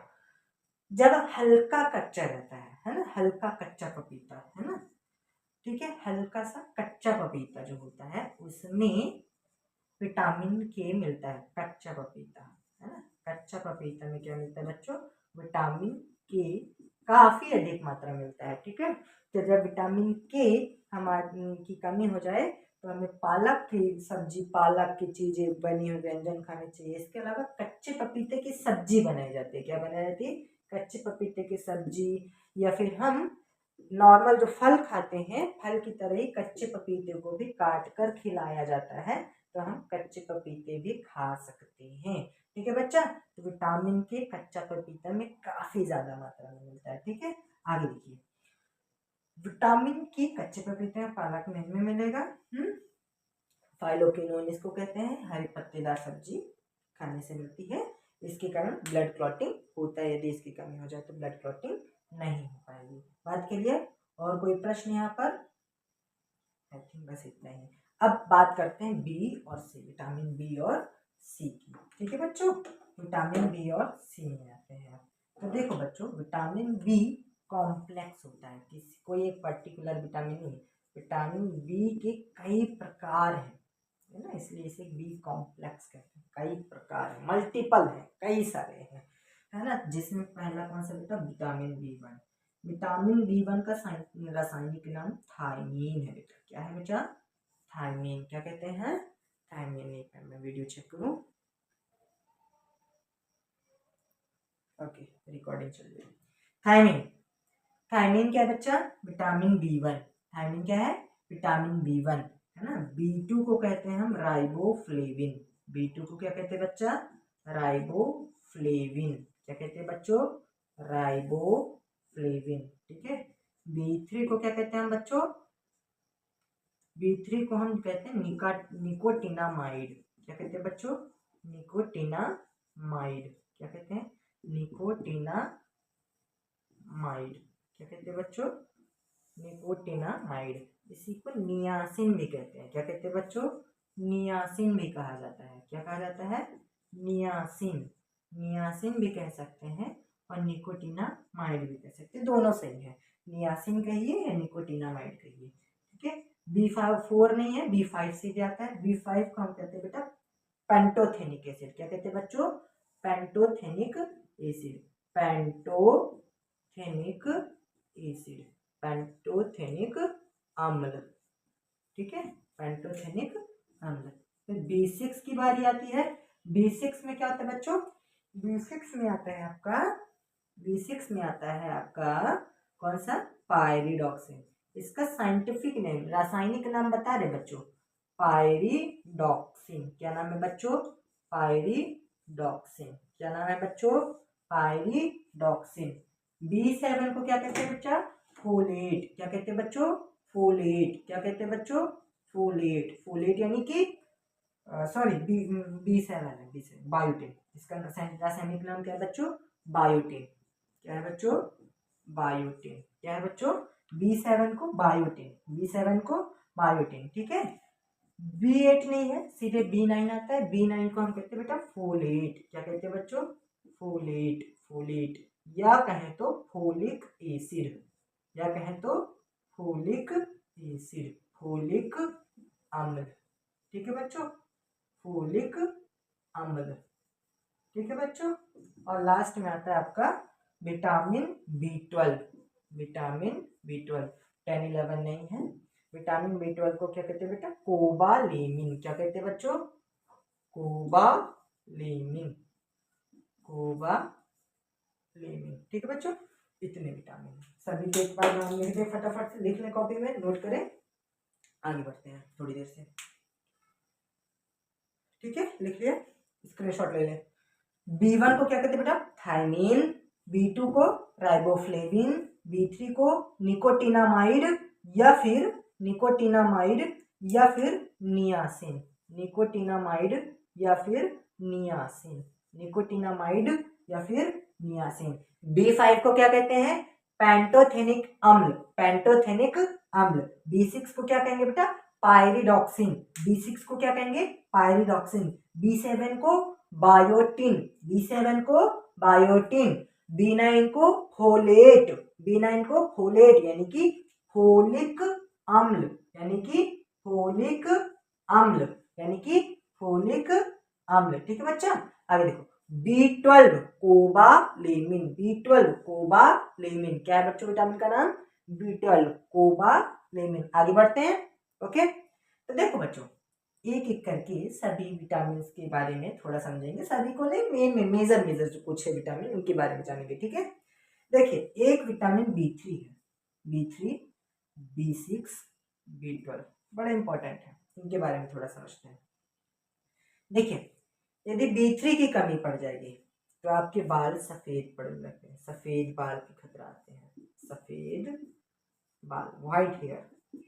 A: जब हल्का कच्चा रहता है ना, हल्का कच्चा पपीता, है ना। ठीक है, हल्का सा कच्चा पपीता जो होता है उसमें विटामिन के मिलता है, कच्चा पपीता, है ना। कच्चा पपीता में क्या मिलता है बच्चों, विटामिन के काफी अधिक मात्रा मिलता है। ठीक है, तो जब विटामिन के हमारी की कमी हो जाए तो हमें पालक की सब्जी, पालक की चीजें बनी हुई व्यंजन खाने चाहिए। इसके अलावा कच्चे पपीते की सब्जी बनाई जाती है। क्या बनाई जाती है, कच्चे पपीते की सब्जी, या फिर हम नॉर्मल जो फल खाते हैं, फल की तरह ही कच्चे पपीते को भी काट कर खिलाया जाता है, तो हम कच्चे पपीते भी खा सकते हैं। ठीक है बच्चा, तो विटामिन के कच्चा पपीता में काफी ज्यादा मात्रा में मिलता है। ठीक है, आगे देखिए, विटामिन की कच्चे पपीते में पालक में इनमें मिलेगा। फाइलोक्विनोन इसको कहते हैं, हरी पत्तेदार सब्जी खाने से मिलती है। इसके कारण ब्लड क्लॉटिंग होता है, यदि इसकी कमी हो जाए तो ब्लड क्लॉटिंग नहीं हो पाएगी। बात क्लियर? और कोई प्रश्न यहाँ पर? आई थिंक बस इतना ही। अब बात करते हैं बी और सी, विटामिन बी और सी की। ठीक है बच्चों, विटामिन बी और सी में आते हैं। तो देखो बच्चों, विटामिन बी कॉम्प्लेक्स होता है, किसी कोई एक पर्टिकुलर विटामिन नहीं। विटामिन बी के कई प्रकार हैं, है ना, इसलिए इसे बी कॉम्प्लेक्स कहते हैं। कई प्रकार है, मल्टीपल है, कई सारे हैं, है ना। जिसमें पहला कौन सा बेटा? Vitamin B one. Vitamin B one का रासायनिक नाम थायमीन है बेटा। क्या है बेटा? थायमीन। क्या कहते हैं? थायमीन। एक मिनट में वीडियो चेक करूं। ओके, रिकॉर्डिंग चल रही है। थायमीन, थायमीन क्या है बच्चा? Vitamin B one. थायमीन क्या है? विटामिन बी वन, है ना। बी टू को कहते हैं हम राइबोफ्लेविन। बी टू को क्या कहते हैं बच्चा? राइबोफ्लेविन। क्या कहते हैं बच्चों? राइबोफ्लेविन। ठीक है। बी थ्री को क्या कहते हैं हम बच्चों? बी थ्री को हम कहते हैं निकोटिनामाइड। क्या कहते हैं बच्चों? निकोटिनामाइड। क्या कहते हैं? निकोटिनामाइड। क्या कहते हैं बच्चों? निकोटिनामाइड। इसी को नियासिन भी कहते हैं। क्या कहते हैं बच्चों? नियासिन भी कहा जाता है। क्या कहा जाता है? नियासिन। नियासिन भी कह सकते हैं और निकोटिनामाइड भी कह सकते हैं, दोनों सही है। नियासिन कहिए या निकोटिनामाइड कहिए। ठीक है। B4 नहीं है, B5 से भी आता है। B5 को हम कहते हैं बेटा पेंटोथेनिक एसिड। क्या कहते हैं बच्चों? Pantothenic acid. Pantothenic acid, pantothenic अम्ल। ठीक है, पेंटोथेनिक अम्ल। फिर B6 की बारी आती है। B6 में क्या होता है बच्चों? B6 में आता है आपका, B6 में आता है आपका कौन सा? पायरिडॉक्सिन। इसका साइंटिफिक नेम, रासायनिक नाम बता रहे बच्चों, पायरिडॉक्सिन। क्या नाम है बच्चों? पायरिडॉक्सिन। क्या नाम है बच्चों? पायरिडॉक्सिन। B7 को क्या कहते हैं बच्चा? फोलेट। क्या कहते हैं बच्चों? फोलेट। क्या कहते हैं बच्चों? फोलेट। फोलेट यानी कि सॉरी, B7 है, B7 बायोटिन। इसका रासायनिक नाम क्या है बच्चों? बायोटिन। क्या है बच्चों? बायोटिन। क्या है बच्चों? B7 को बायोटिन, B7 को बायोटिन। ठीक है। B8 नहीं है, सीधे B9 आता है। B9 को हम कहते हैं बेटा फोलेट। क्या कहते हैं बच्चों? फोलेट। फोलेट या कहें तो फोलिक एसिड, या कहें तो फोलिक एसिड, फोलिक अम्ल। ठीक है बच्चों, फोलिक अम्ल। ठीक है बच्चों। और लास्ट में आता है आपका विटामिन B12। विटामिन B12 10, 11 नहीं है। विटामिन B12 को क्या कहते हैं बेटा? कोबालेमिन। क्या कहते हैं बच्चों? कोबालेमिन। कोबालेमिन। ठीक है बच्चों, इतने विटामिन सभी को एक बार नाम लिख दे, फटाफट से लिख लें, कॉपी में नोट करें। आगे बढ़ते हैं थोड़ी देर से। ठीक है, लिख लिया, स्क्रीनशॉट ले लें। B1 को क्या कहते हैं बेटा? थायमीन। B2 को राइबोफ्लेविन। B3 को निकोटिनामाइड या फिर निकोटिनामाइड या फिर नियासिन। निकोटिनामाइड या फिर नियासिन। निकोटिनामाइड या फिर नियासिन। B5 को क्या कहते हैं? पेंटोथेनिक अम्ल। पेंटोथेनिक अम्ल। B6 को क्या कहेंगे बेटा? पायरिडॉक्सिन। B6 को क्या कहेंगे? पायरिडॉक्सिन। B7 को बायोटिन। B7 को बायोटिन। B9 को फोलेट। B9 को फोलेट यानी कि फोलिक अम्ल, यानी कि फोलिक अम्ल, यानी कि फोलिक अम्ल। ठीक है बच्चा, आगे देखो। B12 कोबालेमिन। B12 कोबालेमिन। क्या है बच्चों विटामिन का नाम? B12 कोबालेमिन। आगे बढ़ते हैं। ओके, तो देखो बच्चों, एक एक करके सभी विटामिन के बारे में थोड़ा समझेंगे। सभी को नहीं, मेजर जो कुछ है विटामिन उनके बारे में जानेंगे। ठीक है, देखिए, एक विटामिन B3 है। B3, B6, B12 बड़े इंपॉर्टेंट है, इनके बारे में थोड़ा समझते हैं। देखिए, यदि B3 की कमी पड़ जाएगी तो आपके बाल सफेद पड़ने लगते हैं, सफेद बाल के खतरा आते हैं, सफेद बाल, व्हाइट हेयर,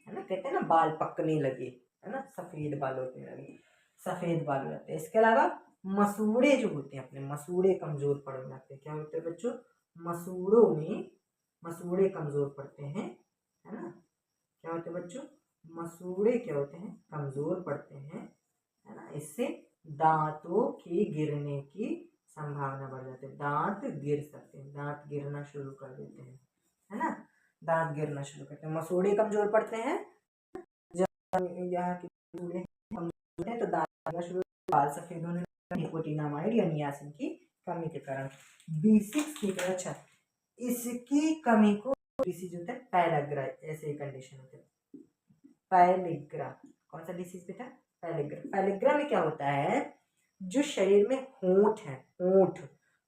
A: है ना, कहते हैं ना बाल पकने लगे, है ना, सफेद बाल होने लगे, सफेद बाल हो जाते हैं। इसके अलावा मसूड़े जो होते हैं अपने, मसूड़े कमजोर पड़ने लगते हैं। क्या होते हैं बच्चों? मसूड़ों में मसूड़े कमजोर पड़ते हैं, है ना। क्या होते हैं बच्चों? मसूड़े क्या होते हैं? कमजोर पड़ते हैं, है ना। इससे दांतों के गिरने की संभावना बढ़ जाती है, दांत गिर सकते हैं, दांत गिरना शुरू कर देते हैं, है ना, दांत गिरना शुरू करते हैं। मसूड़े कमजोर पड़ते हैं, जब यहाँ के मसूड़े कमजोर हैं तो दांत गिरना शुरू, बाल सफेद होने लगते, निकोटिनामाइड या नियासिन की कमी के कारण। B6 की, अच्छा, इसकी कमी को डिसीज होता है पैराग्रा, ऐसे कंडीशन होते हैं पैलिग्रा। कौन सा डिसीज बेटा? पैलिग्रा। पैलिग्रा में क्या होता है, जो शरीर में होंठ है, होंठ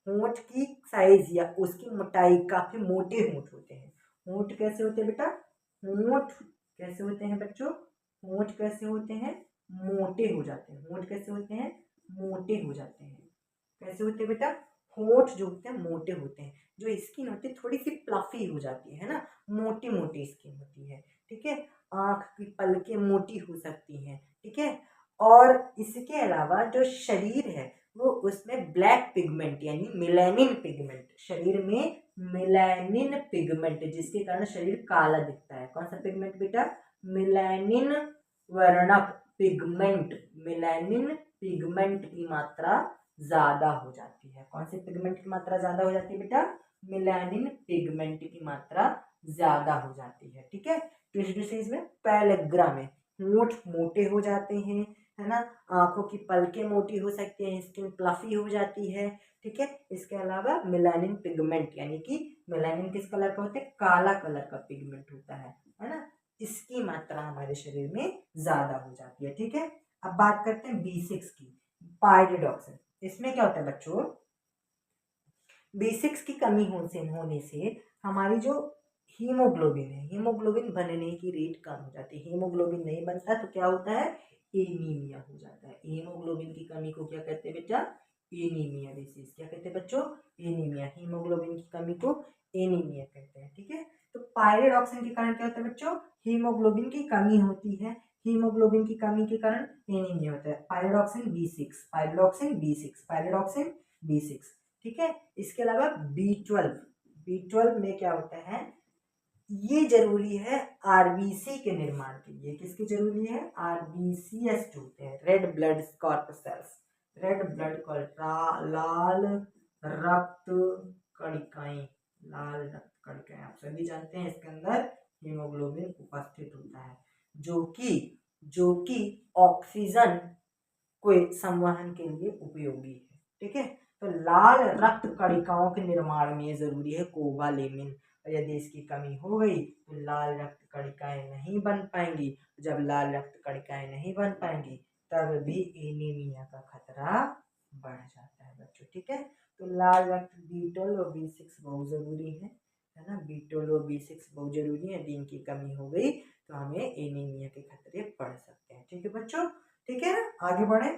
A: होंठ की साइज या उसकी मोटाई, काफी मोटे होंठ होते हैं। होंठ कैसे होते हैं बेटा? होंठ कैसे होते हैं बच्चों? होंठ कैसे होते हैं? मोटे हो जाते हैं। होंठ कैसे होते हैं? मोटे हो जाते हैं। कैसे होते हैं बेटा? होंठ जो होते हैं मोटे होते हैं, जो स्किन होती है थोड़ी सी प्लफी हो जाती है ना, मोटी मोटी स्किन होती है, ठीक है। आंख की पलकें मोटी हो सकती हैं, ठीक है। और इसके अलावा जो शरीर है वो, उसमें ब्लैक पिगमेंट यानी मिलेनिन पिगमेंट, शरीर में मिलेनिन पिगमेंट, जिसके कारण शरीर काला दिखता है। कौन सा पिगमेंट बेटा? मिलेनिन वर्णक पिगमेंट। मिलेनिन पिगमेंट की मात्रा ज्यादा हो जाती है। कौन से पिगमेंट की मात्रा ज्यादा हो जाती है बेटा? मिलेनिन पिगमेंट की मात्रा ज्यादा हो जाती है, ठीक है। तो इस डिसीज में पैलेग्रा में होंठ मोटे हो जाते हैं, है ना, आंखों की पलकें मोटी हो सकती हैं, स्किन प्लफी हो जाती है, ठीक है। इसके अलावा मिलेनिन पिगमेंट, यानी कि मिलेनिन किस कलर का होता है? काला कलर का पिगमेंट होता है ना, इसकी मात्रा हमारे शरीर में ज्यादा हो जाती है, ठीक है। अब बात करते हैं B6 की, पायरिडॉक्सिन। इसमें क्या होता है बच्चों? B6 की कमी होने से हमारी जो हीमोग्लोबिन है, हीमोग्लोबिन बनने की रेट कम हो जाती है। हीमोग्लोबिन नहीं बनता तो क्या होता है? एनीमिया हो जाता है। हीमोग्लोबिन की कमी को क्या कहते हैं बेटा? Anaemia disease. क्या कहते हैं बच्चों? एनीमिया। हीमोग्लोबिन की कमी को एनीमिया कहते हैं, ठीक है। तो पायरिडॉक्सिन के कारण क्या होता है बच्चों? हीमोग्लोबिन की कमी होती है, हीमोग्लोबिन की कमी के कारण एनीमिया होता है। Pyridoxine B6, pyridoxine B6, pyridoxine B6, ठीक है। इसके अलावा B12, B12 में क्या होता है? ये जरूरी है आरबीसी के निर्माण के लिए। किसकी जरूरी है? आरबीसीएस जो होते हैं, red blood corpuscles, red blood लाल रक्त कणिकाएं, लाल रक्त कणिकाएं आप सभी जानते हैं, इसके अंदर हीमोग्लोबिन उपस्थित होता है, जो कि ऑक्सीजन को संवहन के लिए उपयोगी है, ठीक है। तो लाल रक्त कणिकाओं के निर्माण में जरूरी है कोवालेमिन, और यदि इसकी कमी हो गई तो लाल रक्त कणिकाएं नहीं बन पाएंगी। जब लाल रक्त कणिकाएं नहीं बन पाएंगी तब भी एनीमिया का खतरा बढ़ जाता है बच्चों, ठीक है। तो लाल रक्त B12 और B6 बहुत जरूरी है ना, B12 और B6 बहुत जरूरी है। यदि इनकी कमी हो गई तो हमें एनीमिया के खतरे बढ़ सकते हैं, ठीक है बच्चों, ठीक है। आगे बढ़े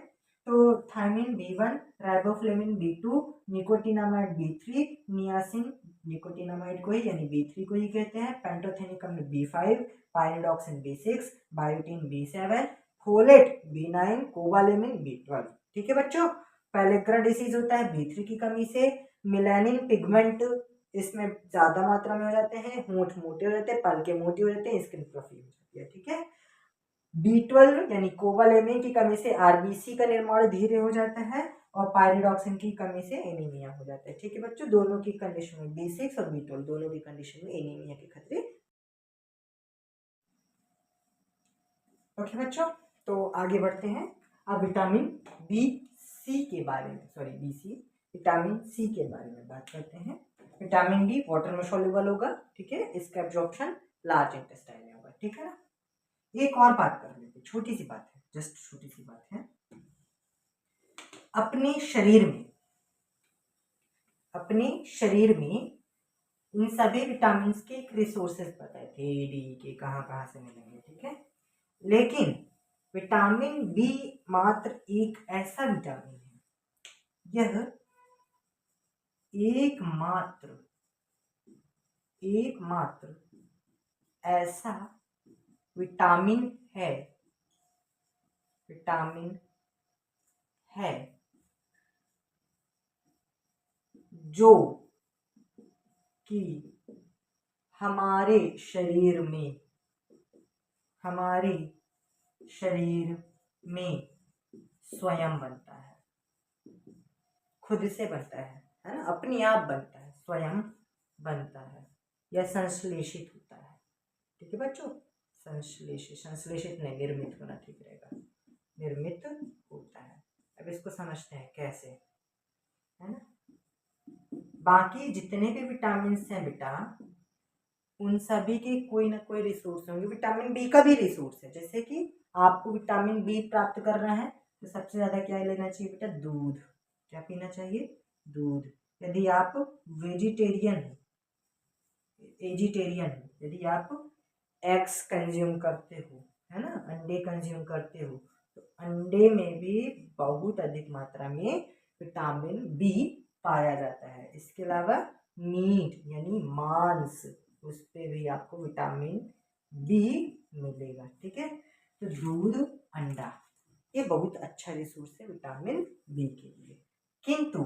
A: तो thiamine B1, riboflavin B2, nicotinamide B3, niacin, nicotinamide को ही यानी B3 को ही कहते हैं, पेंटोथेनिकम B5, pyridoxine B6, biotin B7, folate B9, cobalamin B12, ठीक है बच्चों। पैलेग्रा डिसीज होता है B3 की कमी से, मिलेनिन पिगमेंट इसमें ज्यादा मात्रा में हो जाते हैं, होंठ मोटे हो जाते हैं, पलके मोटी हो जाते हैं, स्किन फ्लफी हो जाती है, ठीक है। B12 यानी कोवालेमिन की कमी से आरबीसी का निर्माण धीरे हो जाता है, और पायरिडॉक्सिन की कमी से एनीमिया हो जाता है, ठीक है बच्चों। दोनों की कंडीशन में B6 और B12 दोनों की कंडीशन में एनीमिया के खतरे। ओके बच्चों, तो आगे बढ़ते हैं। अब विटामिन B के बारे में, विटामिन C के बारे में बात करते हैं। विटामिन D वाटर में सॉल्युबल होगा, ठीक है, इसका एब्जॉर्प्शन लार्ज इंटेस्टाइन में होगा, ठीक है ना। एक और बात कर लेते हैं, छोटी सी बात है, जस्ट छोटी सी बात है। अपने शरीर में इन सभी विटामिन के रिसोर्सेज बताए थे, डी के कहाँ कहाँ से मिलेंगे, ठीक है। लेकिन विटामिन B मात्र एक ऐसा विटामिन है, यह एकमात्र ऐसा विटामिन है जो कि हमारे शरीर में स्वयं बनता है, खुद से बनता है ना, अपने आप बनता है, स्वयं बनता है या संश्लेषित होता है। ठीक है बच्चों, संश्लेषित नहीं, निर्मित होना ठीक रहेगा, निर्मित होता है। अब इसको समझते हैं कैसे, है ना। बाकी जितने भी विटामिन हैं बेटा, उन सभी के कोई ना कोई रिसोर्स होंगे। विटामिन बी का भी रिसोर्स है, जैसे कि आपको विटामिन बी प्राप्त करना है तो सबसे ज़्यादा क्या लेना चाहिए बेटा, दूध। क्या पीना चाहिए, दूध। यदि आप वेजिटेरियन हो, यदि आप एग्स कंज्यूम करते हो, है ना, अंडे कंज्यूम करते हो, तो अंडे में भी बहुत अधिक मात्रा में विटामिन बी पाया जाता है। इसके अलावा मीट यानी मांस, उस पे भी आपको विटामिन बी मिलेगा। ठीक है, तो दूध, अंडा ये बहुत अच्छा रिसोर्स है विटामिन बी के लिए। किंतु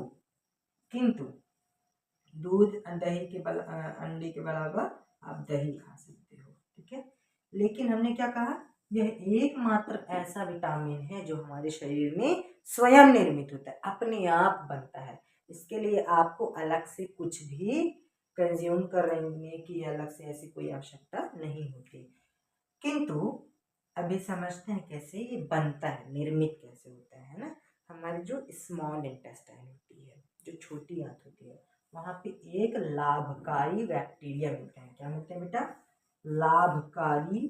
A: दूध दही के अंडे के बराबर आप दही खा सकते हो। ठीक है, लेकिन हमने क्या कहा, यह एकमात्र ऐसा विटामिन है जो हमारे शरीर में स्वयं निर्मित होता है, अपने आप बनता है। इसके लिए आपको अलग से कुछ भी कंज्यूम करने की अलग से ऐसी कोई आवश्यकता नहीं होती। किंतु अभी समझते हैं कैसे ये बनता है, निर्मित कैसे होता है ना। हमारी जो स्मॉल इंटेस्टाइन होती है, जो छोटी आंत होती है, वहाँ पे एक लाभकारी बैक्टीरिया मिलते हैं। क्या मिलते हैं बेटा, लाभकारी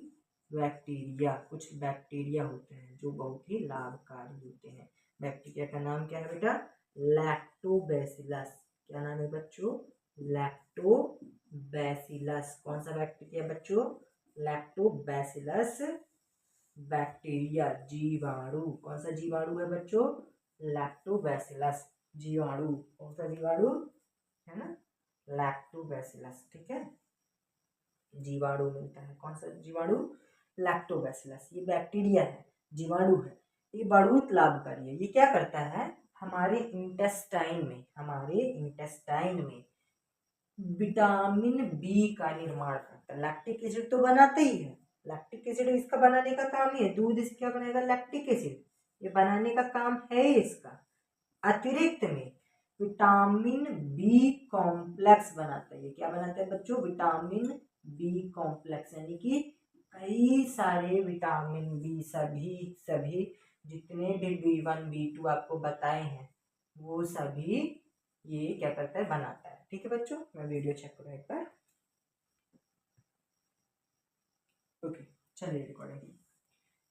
A: बैक्टीरिया। कुछ बैक्टीरिया होते हैं जो बहुत ही लाभकारी होते हैं। बैक्टीरिया का नाम क्या है बेटा, लैक्टोबैसिलस। क्या नाम है बच्चों, लैक्टोबैसिलस। कौन सा बैक्टीरिया बच्चों, लैक्टोबैसिलस बैक्टीरिया, जीवाणु। कौन सा जीवाणु है बच्चों, लैक्टोबैसिलस जीवाणु। कौन सा जीवाणु है ना, लैक्टोबैसिलस। ठीक है, जीवाणु मिलता है। कौन सा जीवाणु, लैक्टोबैसिलस। ये बैक्टीरिया है, जीवाणु है, ये बहुत लाभकारी है। ये क्या करता है, हमारे इंटेस्टाइन में विटामिन बी का निर्माण करता है। लैक्टिक एसिड तो बनाते ही है, लैक्टिक एसिड इसका बनाने का काम ही है। दूध इसका बनेगा लैक्टिक एसिड, ये बनाने का काम है इसका। अतिरिक्त में विटामिन बी कॉम्प्लेक्स बनाता है। ये क्या बनाता है बच्चों, विटामिन बी कॉम्प्लेक्स, यानी कि कई सारे विटामिन बी, सभी जितने भी B1 B2 आपको बताए हैं वो सभी ये क्या करता है, बनाता है। ठीक है बच्चों, मैं वीडियो चेक करूँ एक बार। ओके, चलिए रिकॉर्डिंग।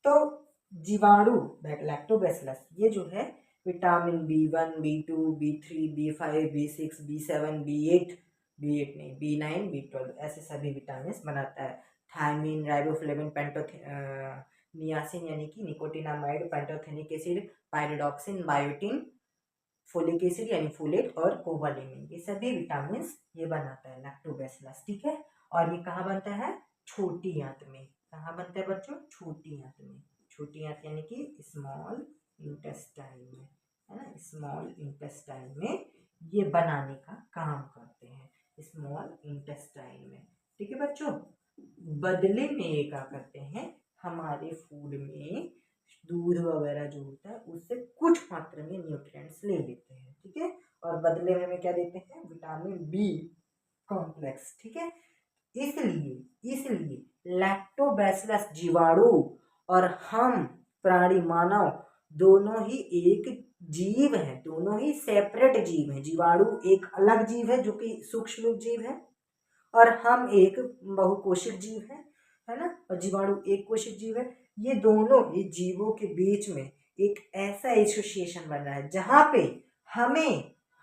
A: तो जीवाणु लैक्टोबैसिलस ये जो है vitamin B1 B2 B3 B5 B6 B7 B8 नहीं B9 B12 ऐसे सभी विटामिन बनाता है। थायमिन, राइबोफ्लेविन, नियासिन यानी कि nicotinamide, pantothenic acid, pyridoxine, biotin, folic acid यानी फोलेट और कोबालेमिन, ये सभी विटामिन ये बनाता है लैक्टोबैसिलस। ठीक है, और ये कहाँ बनता है, छोटी आंत में। कहाँ बनता है बच्चों, छोटी आंत में। छोटी आंत यानी कि स्मॉल इंटेस्टाइन में, है ना, स्मॉल इंटेस्टाइन में ये बनाने का काम करते हैं, स्मॉल इंटेस्टाइन में। ठीक है बच्चों, बदले में ये क्या करते हैं, हमारे फूड में दूध वगैरह जो होता है उससे कुछ मात्रा में न्यूट्रिएंट्स ले लेते हैं। ठीक है, और बदले में हमें क्या देते हैं, विटामिन बी कॉम्प्लेक्स। ठीक है, इसलिए लैक्टोबैसिलस जीवाणु और हम प्राणी मानव दोनों ही एक जीव हैं, दोनों ही सेपरेट जीव हैं। जीवाणु एक अलग जीव है जो कि सूक्ष्म जीव है, और हम एक बहुकोशिक जीव है ना, और जीवाणु एक कोशिक जीव है। ये दोनों ही जीवों के बीच में एक ऐसा एसोसिएशन बन रहा है जहाँ पे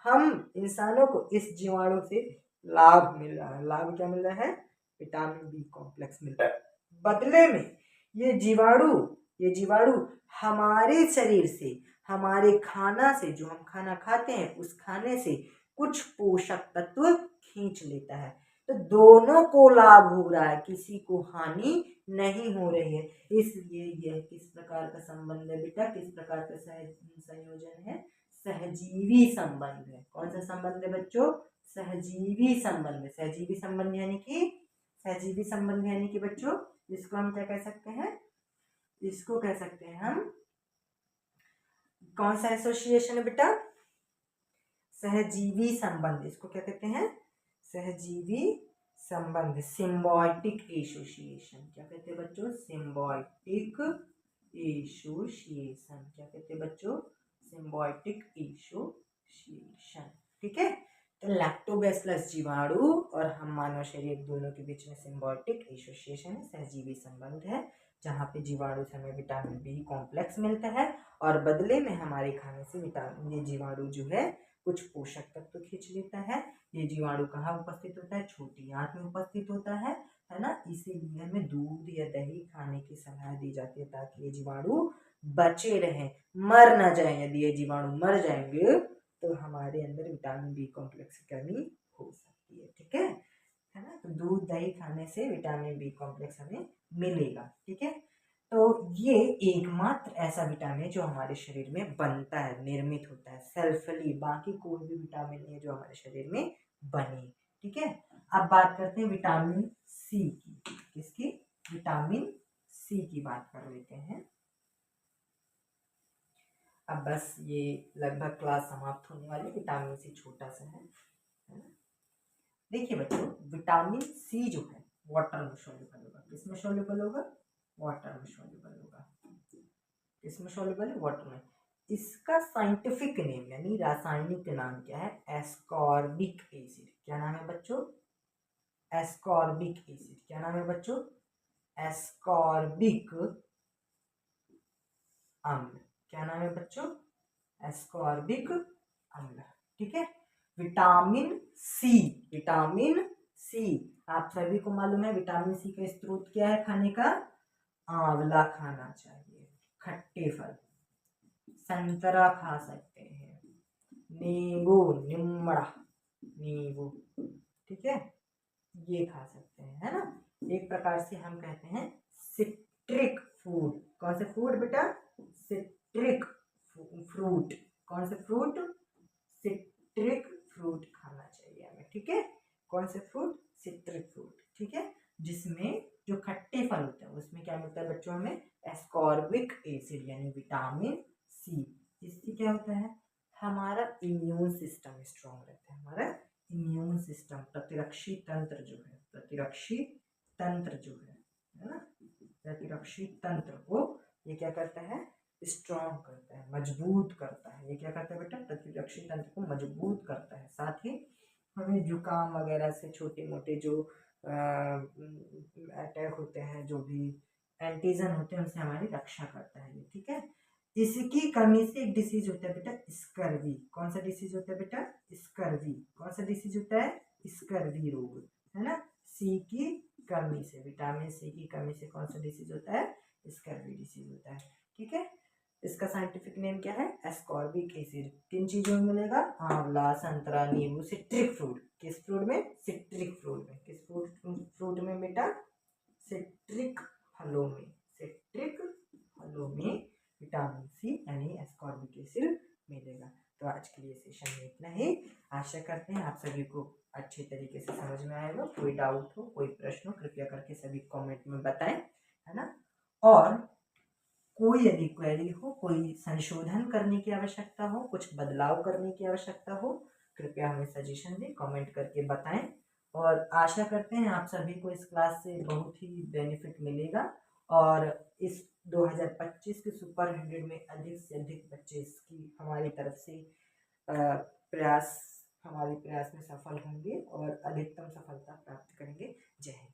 A: हम इंसानों को इस जीवाणु से लाभ मिल रहा है। लाभ क्या मिल रहा है, विटामिन बी कॉम्प्लेक्स मिल रहा है। बदले में ये ये जीवाणु हमारे शरीर से, हमारे खाना से, जो हम खाना खाते हैं उस खाने से कुछ पोषक तत्व खींच लेता है। तो दोनों को लाभ हो रहा है, किसी को हानि नहीं हो रही है। इसलिए यह किस प्रकार का संबंध है बेटा, किस प्रकार का संयोजन है, सहजीवी संबंध है। कौन सा संबंध है बच्चों, सहजीवी संबंध। सहजीवी संबंध यानी कि, सहजीवी संबंध यानी कि बच्चों इसको हम क्या कह सकते हैं, इसको कह सकते हैं हम, कौन सा एसोसिएशन है बेटा, सहजीवी संबंध। इसको क्या कहते हैं, सहजीवी संबंध, सिम्बायोटिक एसोसिएशन। क्या कहते हैं बच्चों, सिम्बायोटिक एसोसिएशन। क्या कहते हैं बच्चों, सिम्बायोटिक एसोसिएशन। ठीक है, तो लैक्टोबैसिलस जीवाणु और हम मानव शरीर दोनों के बीच में सिम्बायोटिक एसोसिएशन है, सहजीवी संबंध है, जहाँ पे जीवाणु से हमें विटामिन बी कॉम्प्लेक्स मिलता है और बदले में हमारे खाने से ये जीवाणु जो है कुछ पोषक तत्व खींच लेता है। ये जीवाणु कहाँ उपस्थित होता है, छोटी आंत में उपस्थित होता है ना। इसीलिए हमें दूध या दही खाने की सलाह दी जाती है ताकि ये जीवाणु बचे रहें, मर ना जाए। यदि ये जीवाणु मर जाएंगे तो हमारे अंदर विटामिन बी कॉम्प्लेक्स की कमी हो सकती है। ठीक है ना, तो दूध दही खाने से विटामिन बी कॉम्प्लेक्स हमें मिलेगा। ठीक है, तो ये एकमात्र ऐसा विटामिन जो हमारे शरीर में बनता है, निर्मित होता है सेल्फली। बाकी कोई भी विटामिन नहीं है जो हमारे शरीर में बने। ठीक है, अब बात करते हैं विटामिन सी की। किसकी, विटामिन सी की बात कर लेते हैं। अब बस ये लगभग क्लास समाप्त होने वाली, विटामिन सी छोटा सा है ना। देखिए बच्चों, विटामिन सी जो है वाटर में सॉल्युबल होगा। किसमें सॉल्युबल होगा, वाटर में सॉल्युबल होगा। किसमें सॉल्युबल है, वाटर में। इसका साइंटिफिक नेम यानी रासायनिक नाम क्या है, एस्कॉर्बिक एसिड। क्या नाम है बच्चों, एस्कॉर्बिक एसिड। क्या नाम है बच्चों, एस्कॉर्बिक अम्ल। क्या नाम है बच्चों, एस्कॉर्बिक अम्ल। ठीक है, विटामिन सी, विटामिन सी आप सभी को मालूम है विटामिन सी का स्रोत क्या है खाने का, आंवला खाना चाहिए, खट्टे फल, संतरा खा सकते हैं, नींबू, निम्बड़ा, नींबू। ठीक है, ये खा सकते हैं, है ना। एक प्रकार से हम कहते हैं सिट्रिक फूड। कौन से फूड बेटा, सिट्रिक फ्रूट। कौन से फ्रूट, सिट्रिक फ्रूट खाना चाहिए हमें। ठीक है, कौन से फ्रूट, सिट्रिक फ्रूट। ठीक है, जिसमें जो खट्टे फल होते हैं उसमें क्या मिलता है बच्चों हमें, एस्कॉर्बिक एसिड यानी विटामिन सी। इससे क्या होता है, हमारा इम्यून सिस्टम स्ट्रॉन्ग रहता है। हमारा इम्यून सिस्टम, प्रतिरक्षी तंत्र जो है, प्रतिरक्षी तंत्र जो है ना, प्रतिरक्षी तंत्र को ये क्या करता है, स्ट्रॉन्ग करता है, मजबूत करता है। ये क्या करता है बेटा, प्रतिरक्षी तंत्र को मजबूत करता है। साथ ही हमें जुकाम वगैरह से, छोटे मोटे जो अटैक होते हैं, जो भी एंटीजन होते हैं, उनसे हमारी रक्षा करता है। ठीक है, इसकी कमी से एक डिसीज होता है बेटा, स्कर्वी। कौन सा डिसीज होता है बेटा, स्कर्वी। कौन सा डिसीज होता है, स्कर्वी रोग, है ना। सी की कमी से, विटामिन सी की कमी से कौन सा डिसीज होता है, स्कर्वी डिसीज होता है। ठीक है, इसका साइंटिफिक नेम क्या है, एस्कॉर्बिक एसिड। किन चीजों में मिलेगा, आंवला, संतरा, नींबू, सिट्रिक फ्रूट। किस फ्रूट में, सिट्रिक फ्रूट में। किस फ्रूट में बेटा, सिट्रिक फलों में। सिट्रिक फलों में विटामिन सी यानी एस्कॉर्बिक एसिड मिलेगा। तो आज के लिए सेशन में इतना ही। आशा करते हैं आप सभी को अच्छे तरीके से समझ में आएगा। कोई डाउट हो, कोई प्रश्न हो, कृपया करके सभी कमेंट में बताएं, है ना। और कोई यदि क्वेरी हो, कोई संशोधन करने की आवश्यकता हो, कुछ बदलाव करने की आवश्यकता हो, कृपया हमें सजेशन दें, कमेंट करके बताएं। और आशा करते हैं आप सभी को इस क्लास से बहुत ही बेनिफिट मिलेगा और इस 2025 के सुपर 100 में अधिक से अधिक बच्चे इसकी हमारी तरफ से हमारे प्रयास में सफल होंगे और अधिकतम सफलता प्राप्त करेंगे। जय हिंद।